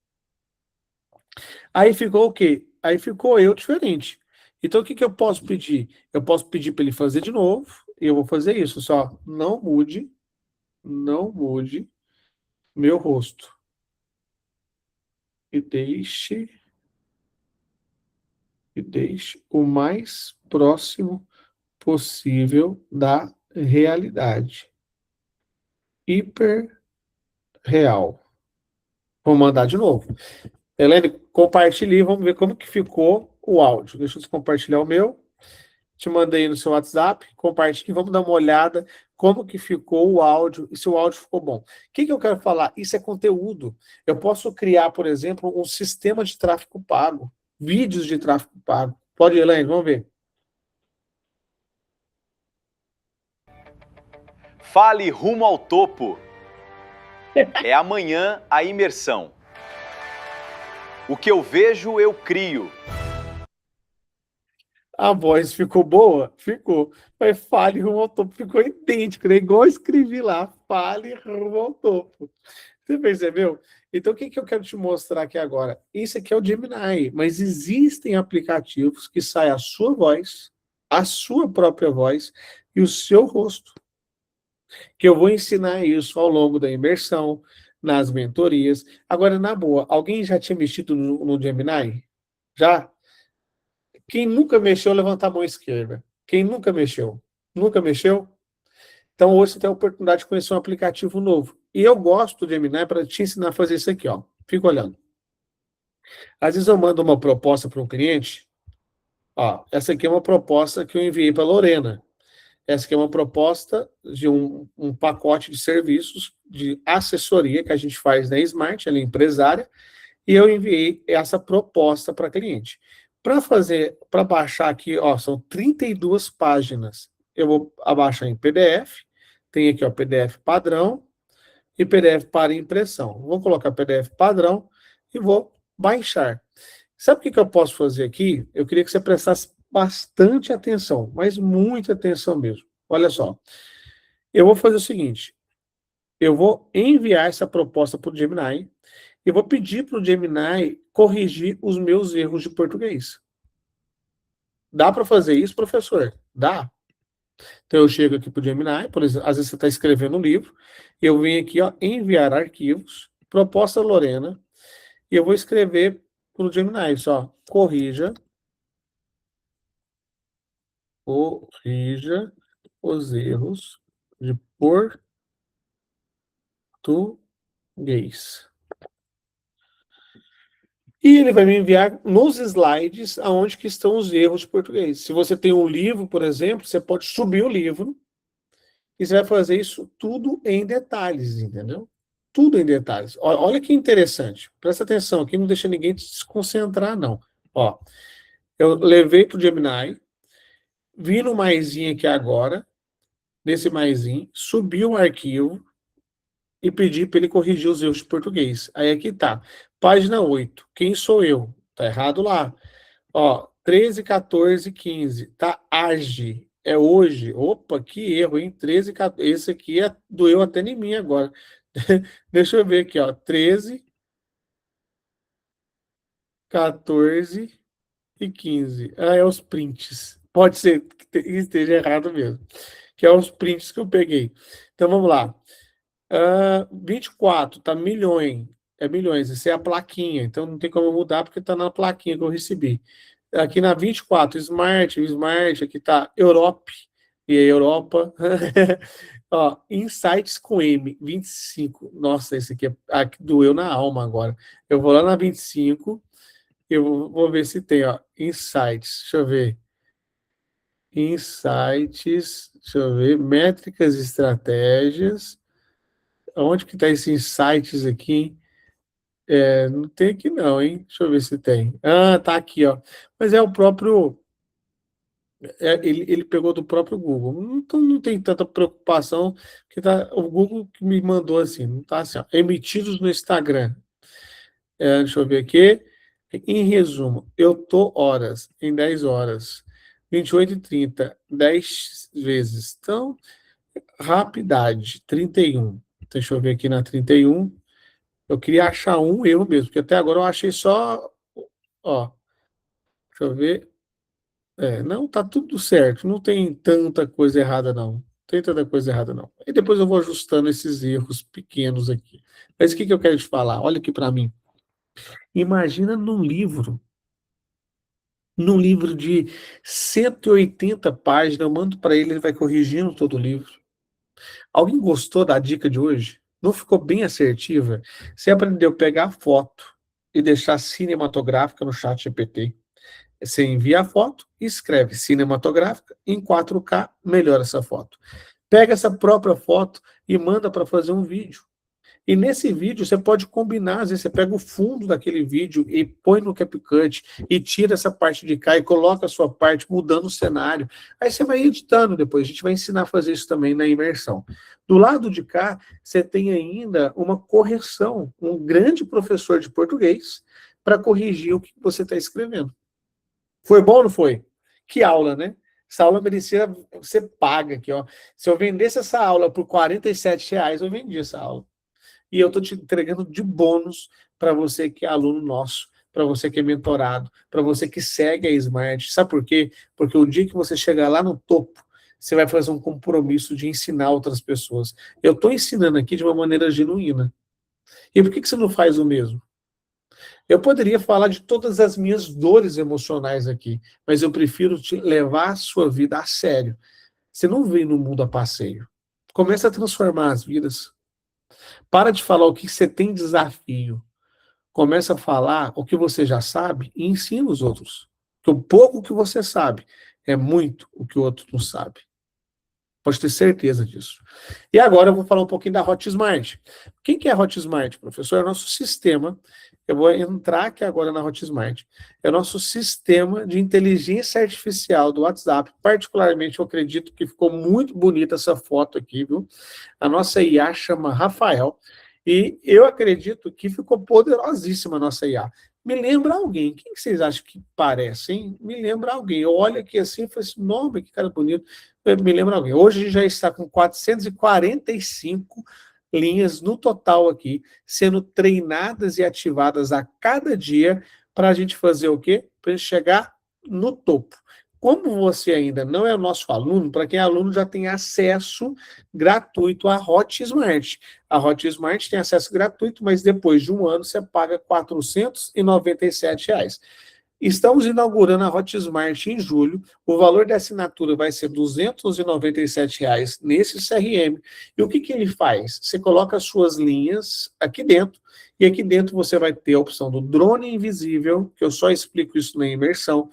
Aí ficou o quê? Aí ficou eu diferente. Então, o que que eu posso pedir? Eu posso pedir para ele fazer de novo, e eu vou fazer isso, só não mude meu rosto. E deixe o mais próximo possível da realidade. Hiper real. Vou mandar de novo. Helene, compartilhe, vamos ver como que ficou o áudio. Deixa eu compartilhar o meu. Te mandei no seu WhatsApp, compartilhe, vamos dar uma olhada como que ficou o áudio e se o áudio ficou bom. O que que eu quero falar? Isso é conteúdo. Eu posso criar, por exemplo, um sistema de tráfego pago, vídeos de tráfego pago. Pode ir, Elaine, vamos ver.
Fale rumo ao topo. É amanhã a imersão. O que eu vejo, eu crio.
A voz ficou boa? Ficou. Mas fale rumo ao topo. Ficou idêntico, né? Igual eu escrevi lá. Fale rumo ao topo. Você percebeu? Então, o que que eu quero te mostrar aqui agora? Isso aqui é o Gemini, mas existem aplicativos que saem a sua voz, a sua própria voz e o seu rosto. Que eu vou ensinar isso ao longo da imersão, nas mentorias. Agora, na boa, alguém já tinha mexido no Gemini? Já? Quem nunca mexeu, levanta a mão esquerda. Quem nunca mexeu? Nunca mexeu? Então, hoje você tem a oportunidade de conhecer um aplicativo novo. E eu gosto do Gemini para te ensinar a fazer isso aqui, ó. Fica olhando. Às vezes eu mando uma proposta para um cliente. Ó, essa aqui é uma proposta que eu enviei para a Lorena. Essa aqui é uma proposta de um pacote de serviços de assessoria que a gente faz na Smart, ela é empresária, e eu enviei essa proposta para cliente. Para baixar aqui, ó, são 32 páginas. Eu vou abaixar em PDF, tem aqui, ó, PDF padrão e PDF para impressão. Vou colocar PDF padrão e vou baixar. Sabe o que que eu posso fazer aqui? Eu queria que você prestasse bastante atenção, mas muita atenção mesmo. Olha só, eu vou fazer o seguinte, eu vou enviar essa proposta para o Gemini e vou pedir para o Gemini corrigir os meus erros de português. Dá para fazer isso, professor? Dá. Então eu chego aqui para o Gemini, por exemplo, às vezes você está escrevendo um livro, e eu venho aqui, ó, enviar arquivos, proposta Lorena, e eu vou escrever para o Gemini, só, corrija os erros de português. E ele vai me enviar nos slides aonde que estão os erros de português. Se você tem um livro, por exemplo, você pode subir o livro e você vai fazer isso tudo em detalhes, entendeu? Tudo em detalhes. Olha que interessante. Presta atenção aqui, não deixa ninguém se desconcentrar, não. Ó, eu levei para o Gemini, vi no maisinho aqui agora, nesse maisinho, subi o arquivo e pedi para ele corrigir os erros de português. Aí aqui tá. Página 8. Quem sou eu? Tá errado lá. Ó, 13, 14, 15. Tá age. É hoje. Opa, que erro, hein? 13, 14. Esse aqui doeu até em mim agora. Deixa eu ver aqui, ó. 13, 14 e 15. Ah, é os prints. Pode ser que esteja errado mesmo. Que é os prints que eu peguei. Então vamos lá. 24, tá milhões. É milhões. Isso é a plaquinha. Então não tem como mudar porque tá na plaquinha que eu recebi. Aqui na 24, Smart, aqui tá Europe, e a Europa. Ó, Insights com M, 25. Nossa, esse aqui doeu na alma agora. Eu vou lá na 25, eu vou ver se tem, ó, Insights, deixa eu ver. Insights, deixa eu ver, métricas e estratégias. Onde que tá esse Insights aqui? Não tem aqui não, hein? Deixa eu ver se tem. Ah, tá aqui, ó. Mas é o próprio... ele pegou do próprio Google. Então não tem tanta preocupação, que tá, o Google que me mandou assim, não tá assim, ó, emitidos no Instagram. Deixa eu ver aqui. Em resumo, eu tô horas, em 10 horas, 28h30, 10 vezes. Então, rapidade, 31. Deixa eu ver aqui na 31. Eu queria achar um erro mesmo, porque até agora eu achei só, ó, deixa eu ver. Não, tá tudo certo, não tem tanta coisa errada, não. Não tem tanta coisa errada, não. E depois eu vou ajustando esses erros pequenos aqui. Mas o que eu quero te falar? Olha aqui para mim. Imagina num livro de 180 páginas, eu mando para ele, ele vai corrigindo todo o livro. Alguém gostou da dica de hoje? Não ficou bem assertiva? Você aprendeu a pegar foto e deixar cinematográfica no chat GPT. Você envia a foto e escreve cinematográfica em 4K, melhora essa foto. Pega essa própria foto e manda para fazer um vídeo. E nesse vídeo você pode combinar, às vezes você pega o fundo daquele vídeo e põe no CapCut e tira essa parte de cá e coloca a sua parte mudando o cenário. Aí você vai editando depois, a gente vai ensinar a fazer isso também na imersão. Do lado de cá, você tem ainda uma correção, um grande professor de português para corrigir o que você está escrevendo. Foi bom ou não foi? Que aula, né? Essa aula merecia você paga aqui, ó. Se eu vendesse essa aula por R$47, eu vendia essa aula. E eu estou te entregando de bônus para você que é aluno nosso, para você que é mentorado, para você que segue a Smart. Sabe por quê? Porque o dia que você chegar lá no topo, você vai fazer um compromisso de ensinar outras pessoas. Eu estou ensinando aqui de uma maneira genuína. E por que você não faz o mesmo? Eu poderia falar de todas as minhas dores emocionais aqui, mas eu prefiro te levar a sua vida a sério. Você não vem no mundo a passeio. Começa a transformar as vidas. Para de falar o que você tem desafio. Começa a falar o que você já sabe e ensina os outros. Porque o pouco que você sabe é muito o que o outro não sabe. Pode ter certeza disso. E agora eu vou falar um pouquinho da Hotmart. Quem que é a Hotmart, professor? É o nosso sistema. Eu vou entrar aqui agora na Hotmart. É o nosso sistema de inteligência artificial do WhatsApp. Particularmente, eu acredito que ficou muito bonita essa foto aqui, viu? A nossa IA chama Rafael. E eu acredito que ficou poderosíssima a nossa IA. Me lembra alguém. Quem que vocês acham que parece, hein? Me lembra alguém. Eu olho aqui assim e falo assim, nome, que cara bonito. Me lembra alguém. Hoje a gente já está com 445 linhas no total aqui, sendo treinadas e ativadas a cada dia para a gente fazer o quê? Para a gente chegar no topo. Como você ainda não é o nosso aluno, para quem é aluno já tem acesso gratuito à Hotmart. A Hotmart tem acesso gratuito, mas depois de um ano você paga R$ 497. Estamos inaugurando a Hotmart em julho. O valor da assinatura vai ser R$ 297 nesse CRM. E o que ele faz? Você coloca as suas linhas aqui dentro E aqui dentro você vai ter a opção do drone invisível, que eu só explico isso na imersão.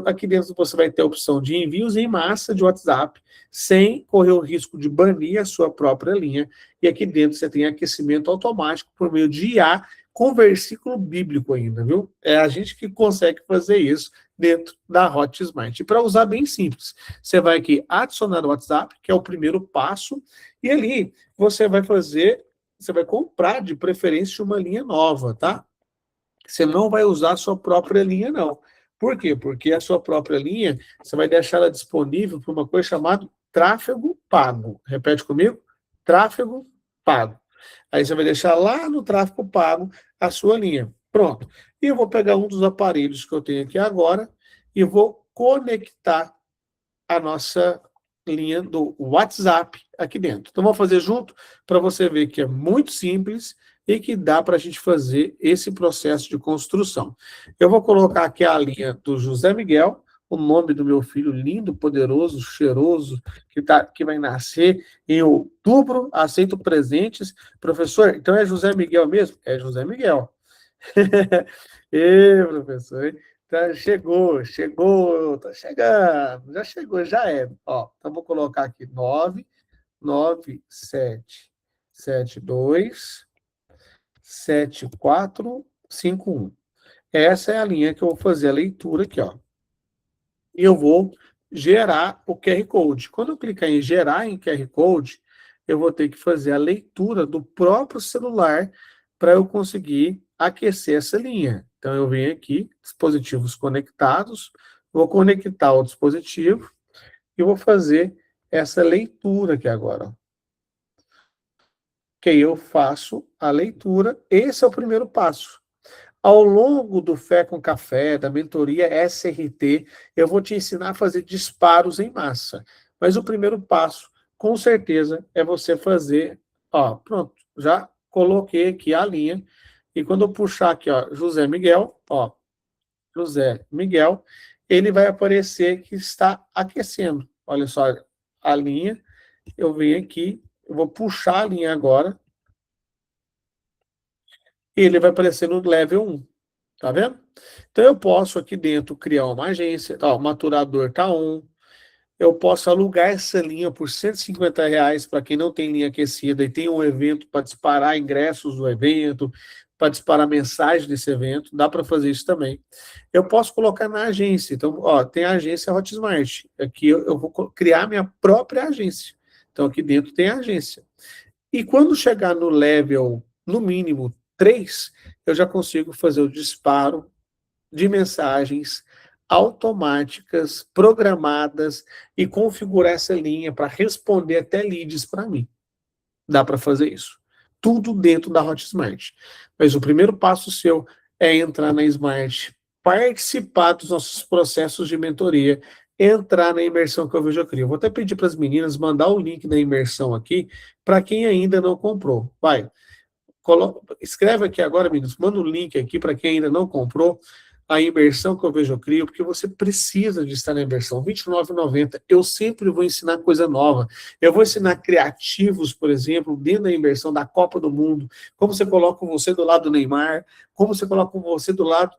Aqui dentro você vai ter a opção de envios em massa de WhatsApp, sem correr o risco de banir a sua própria linha. E aqui dentro você tem aquecimento automático por meio de IA, com versículo bíblico ainda, viu? É a gente que consegue fazer isso dentro da Hotmart. E para usar, bem simples. Você vai aqui adicionar o WhatsApp, que é o primeiro passo, e ali você vai comprar de preferência uma linha nova, tá? Você não vai usar a sua própria linha, não. Por quê? Porque a sua própria linha, você vai deixar ela disponível para uma coisa chamada tráfego pago. Repete comigo? Tráfego pago. Aí você vai deixar lá no tráfego pago a sua linha. Pronto. E eu vou pegar um dos aparelhos que eu tenho aqui agora e vou conectar a nossa linha do WhatsApp aqui dentro. Então, vamos fazer junto para você ver que é muito simples e que dá para a gente fazer esse processo de construção. Eu vou colocar aqui a linha do José Miguel, o nome do meu filho lindo, poderoso, cheiroso, que vai nascer em outubro, aceito presentes. Professor, então é José Miguel mesmo? É José Miguel. Ê, professor, tá, chegou, tá chegando, já chegou, já é. Ó, então vou colocar aqui 997727451. Essa é a linha que eu vou fazer a leitura aqui, ó. E eu vou gerar o QR Code. Quando eu clicar em gerar em QR Code, eu vou ter que fazer a leitura do próprio celular para eu conseguir aquecer essa linha. Então, eu venho aqui, dispositivos conectados, vou conectar o dispositivo e vou fazer essa leitura aqui agora. Que aí eu faço a leitura, esse é o primeiro passo. Ao longo do Fé com Café, da mentoria SRT, eu vou te ensinar a fazer disparos em massa. Mas o primeiro passo, com certeza, é você fazer, ó, pronto, já coloquei aqui a linha, e quando eu puxar aqui, ó, José Miguel, ele vai aparecer que está aquecendo. Olha só, a linha, eu venho aqui, eu vou puxar a linha agora, e ele vai aparecer no level 1. Tá vendo? Então eu posso aqui dentro criar uma agência, ó, o maturador tá on. Eu posso alugar essa linha por R$ 150 para quem não tem linha aquecida e tem um evento para disparar ingressos do evento, para disparar mensagem desse evento, dá para fazer isso também. Eu posso colocar na agência. Então, ó, tem a agência Hotmart. Aqui eu vou criar minha própria agência. Então aqui dentro tem a agência. E quando chegar no level, no mínimo 3, eu já consigo fazer o disparo de mensagens automáticas, programadas, e configurar essa linha para responder até leads para mim. Dá para fazer isso. Tudo dentro da Hotmart. Mas o primeiro passo seu é entrar na Smart, participar dos nossos processos de mentoria, entrar na imersão que eu vejo aqui. Eu vou até pedir para as meninas mandar o link da imersão aqui para quem ainda não comprou. Vai, escreve aqui agora, meninos, manda o link aqui para quem ainda não comprou a imersão que eu vejo crio, porque você precisa de estar na imersão. R$ 29,90. Eu sempre vou ensinar coisa nova. Eu vou ensinar criativos, por exemplo, dentro da imersão da Copa do Mundo, como você coloca você do lado do Neymar, como você coloca você do lado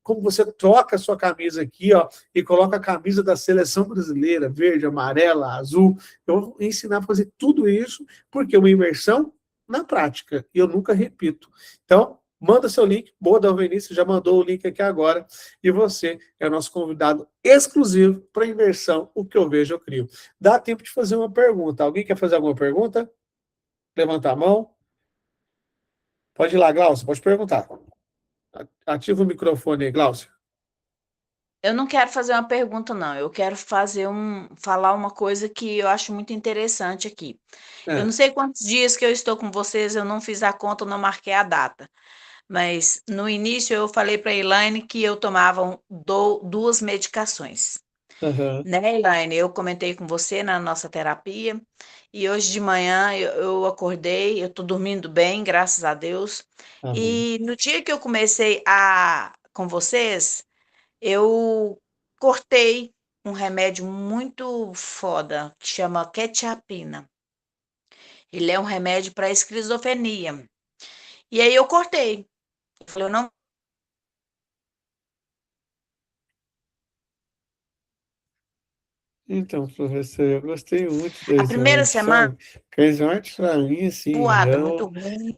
como você troca a sua camisa aqui, ó, e coloca a camisa da seleção brasileira, verde, amarela, azul. Eu vou ensinar a fazer tudo isso, porque é uma imersão na prática, e eu nunca repito. Então, manda seu link. Boa, Dalvenice já mandou o link aqui agora, e você é o nosso convidado exclusivo para a imersão O Que Eu Vejo, Eu Crio. Dá tempo de fazer uma pergunta. Alguém quer fazer alguma pergunta? Levanta a mão. Pode ir lá, Glaucia, pode perguntar. Ativa o microfone aí, Glaucia.
Eu não quero fazer uma pergunta, não. Eu quero falar uma coisa que eu acho muito interessante aqui. Eu não sei quantos dias que eu estou com vocês, eu não fiz a conta, eu não marquei a data. Mas no início eu falei para a Elaine que eu tomava duas medicações. Né, Elaine? Eu comentei com você na nossa terapia, e hoje de manhã eu acordei, eu estou dormindo bem, graças a Deus.
Amém.
E no dia que eu comecei com vocês, eu cortei um remédio muito foda, que chama quetiapina. Ele é um remédio para esquizofrenia. E aí eu cortei. Eu falei, eu não.
Então, professor, eu gostei muito da
A primeira
Smart,
semana,
sabe? Porque a Smart, pra mim, assim,
boata, muito ruim.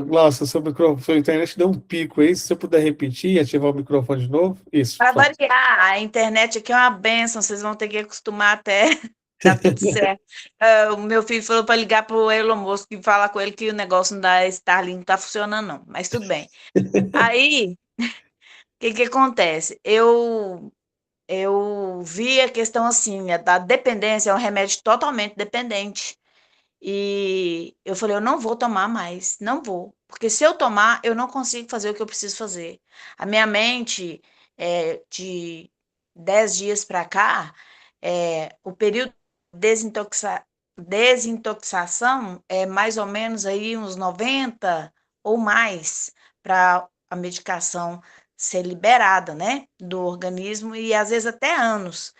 Nossa, seu microfone, sua internet deu um pico aí. Se você puder repetir e ativar o microfone de novo. Isso, por
Para
favor.
variar, a internet aqui é uma benção, vocês vão ter que acostumar até dar tudo certo. Ah, o meu filho falou para ligar para o Elon Musk e falar com ele que o negócio da Starlink não está funcionando, não. Mas tudo bem. Aí, o que que acontece? Eu vi a questão assim, da dependência, é um remédio totalmente dependente. E eu falei, eu não vou tomar mais, não vou. Porque se eu tomar, eu não consigo fazer o que eu preciso fazer. A minha mente, de 10 dias para cá, o período de desintoxicação é mais ou menos aí uns 90 ou mais para a medicação ser liberada, né, do organismo e às vezes até anos.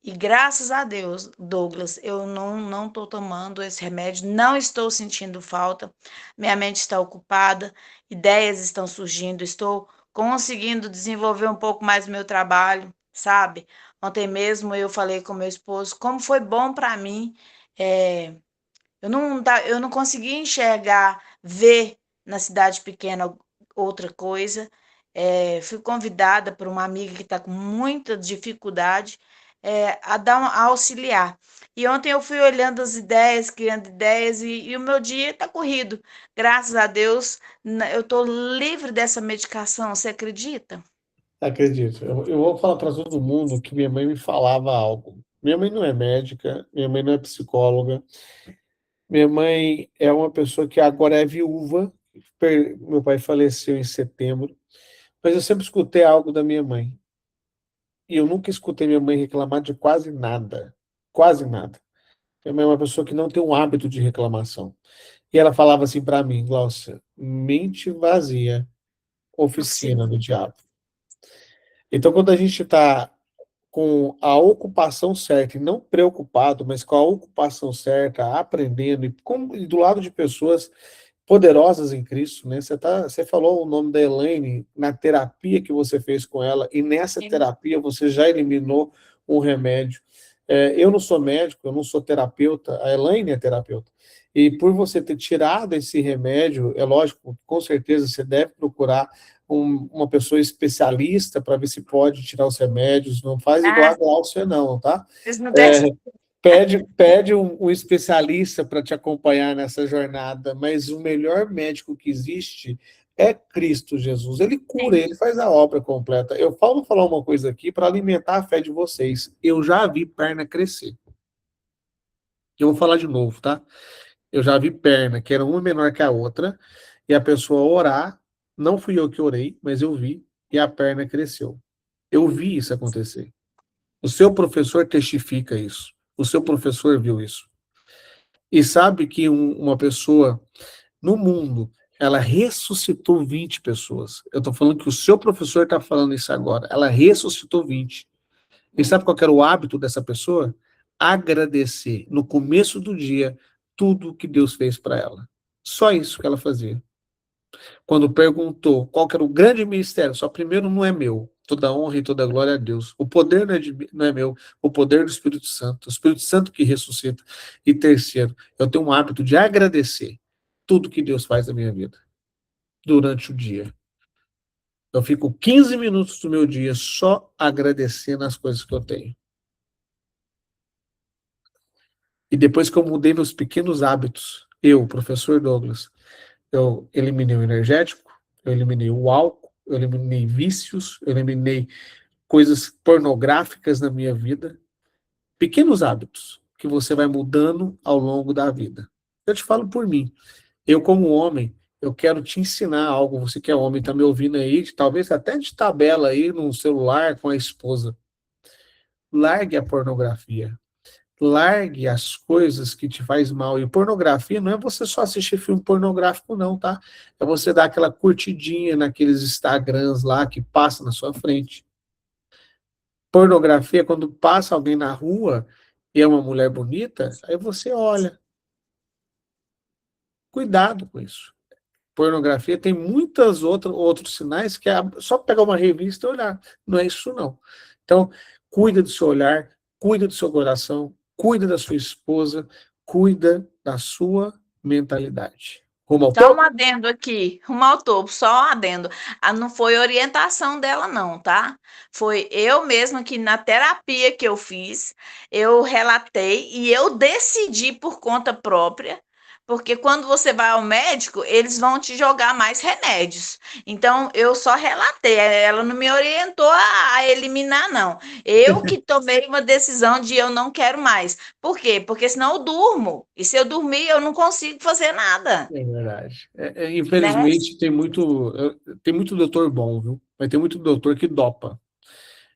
E graças a Deus, Douglas, eu não estou tomando esse remédio, não estou sentindo falta, minha mente está ocupada, ideias estão surgindo, estou conseguindo desenvolver um pouco mais o meu trabalho, sabe? Ontem mesmo eu falei com meu esposo como foi bom para mim. eh, eu não consegui enxergar, ver na cidade pequena outra coisa. Fui convidada por uma amiga que está com muita dificuldade, a auxiliar. E ontem eu fui olhando as ideias, criando ideias, e o meu dia está corrido. Graças a Deus, eu estou livre dessa medicação, você acredita?
Acredito. Eu vou falar para todo mundo que minha mãe me falava algo. Minha mãe não é médica, minha mãe não é psicóloga. Minha mãe é uma pessoa que agora é viúva. Meu pai faleceu em setembro. Mas eu sempre escutei algo da minha mãe. E eu nunca escutei minha mãe reclamar de quase nada. Quase nada. Minha mãe é uma pessoa que não tem um hábito de reclamação. E ela falava assim para mim, Glaucia, mente vazia, oficina do
Sim.
diabo. Então, quando a gente está com a ocupação certa, e não preocupado, mas com a ocupação certa, aprendendo, e do lado de pessoas poderosas em Cristo, né? Você falou o nome da Elaine na terapia que você fez com ela, e nessa terapia você já eliminou um remédio. Eu não sou médico, eu não sou terapeuta, a Elaine é terapeuta. E por você ter tirado esse remédio, é lógico, com certeza você deve procurar uma pessoa especialista para ver se pode tirar os remédios. Não faz igual
Ah,
a Glaucia, não, tá?
vocês não
É,
deixam.
pede um especialista para te acompanhar nessa jornada, mas o melhor médico que existe é Cristo Jesus. Ele cura, ele faz a obra completa. Vou falar uma coisa aqui para alimentar a fé de vocês. Eu já vi perna crescer. Eu vou falar de novo, tá? Eu já vi perna que era uma menor que a outra, e a pessoa orar, não fui eu que orei, mas eu vi, e a perna cresceu. Eu vi isso acontecer. O seu professor testifica isso. O seu professor viu isso. E sabe que uma pessoa no mundo, ela ressuscitou 20 pessoas. Eu estou falando que o seu professor está falando isso agora. Ela ressuscitou 20. E sabe qual era o hábito dessa pessoa? Agradecer no começo do dia tudo que Deus fez para ela. Só isso que ela fazia. Quando perguntou qual que era o grande mistério, só primeiro não é meu. Toda honra e toda glória a Deus. O poder não é meu, o poder do Espírito Santo. O Espírito Santo que ressuscita. E terceiro, eu tenho um hábito de agradecer tudo que Deus faz na minha vida, durante o dia. Eu fico 15 minutos do meu dia só agradecendo as coisas que eu tenho. E depois que eu mudei meus pequenos hábitos, eu, professor Douglas, eu eliminei o energético, eu eliminei o álcool, eu eliminei vícios, eu eliminei coisas pornográficas na minha vida, pequenos hábitos que você vai mudando ao longo da vida. Eu te falo por mim. Eu, como homem, eu quero te ensinar algo. Você que é homem, está me ouvindo aí, talvez até de tabela aí no celular com a esposa. Largue a pornografia. Largue as coisas que te faz mal. E pornografia não é você só assistir filme pornográfico, não, tá? É você dar aquela curtidinha naqueles Instagrams lá que passa na sua frente. Pornografia, quando passa alguém na rua e é uma mulher bonita, aí você olha. Cuidado com isso. Pornografia tem muitos outros sinais que é só pegar uma revista e olhar. Não é isso, não. Então, cuida do seu olhar, cuida do seu coração, cuida da sua esposa, cuida da sua mentalidade. Rumo ao
Só um
topo?
adendo aqui, rumo ao topo, só um adendo. Não foi orientação dela, não, tá? Foi eu mesma que na terapia que eu fiz, eu relatei e eu decidi por conta própria, porque quando você vai ao médico, eles vão te jogar mais remédios. Então, eu só relatei, ela não me orientou a eliminar, não. Eu que tomei uma decisão de eu não quero mais. Por quê? Porque senão eu durmo. E se eu dormir, eu não consigo fazer nada.
É verdade.
Né?
Infelizmente, tem muito doutor bom, viu? Mas tem muito doutor que dopa.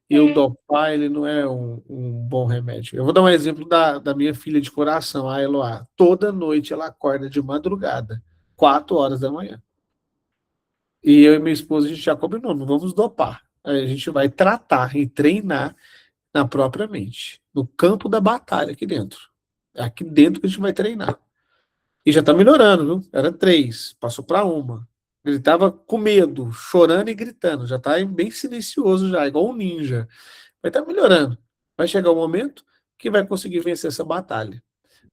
E o
É.
dopar, ele não é um bom remédio. Eu vou dar um exemplo da minha filha de coração, a Eloá. Toda noite ela acorda de madrugada, 4 horas da manhã. E eu e minha esposa, a gente já combinou, não vamos dopar. A gente vai tratar e treinar na própria mente, no campo da batalha aqui dentro. É aqui dentro que a gente vai treinar. E já tá melhorando, viu? Era 3, passou para 1. Ele tava com medo, chorando e gritando. Já tá bem silencioso já, igual um ninja. Vai estar melhorando. Vai chegar um momento que vai conseguir vencer essa batalha.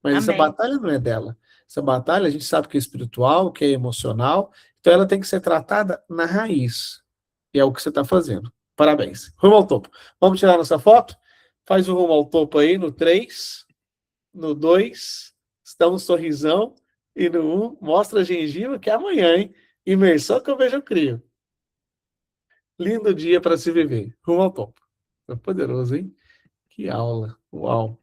Mas essa
Amém.
batalha não é dela. Essa batalha a gente sabe que é espiritual, que é emocional. Então ela tem que ser tratada na raiz. E é o que você está fazendo. Parabéns. Rumo ao topo. Vamos tirar nossa foto? Faz o rumo ao topo aí no 3, no 2, dá um sorrisão. E no 1, mostra a gengiva, que é amanhã, hein? Imersão que eu vejo, eu crio. Lindo dia para se viver. Rumo ao topo. Foi poderoso, hein? Que aula. Uau.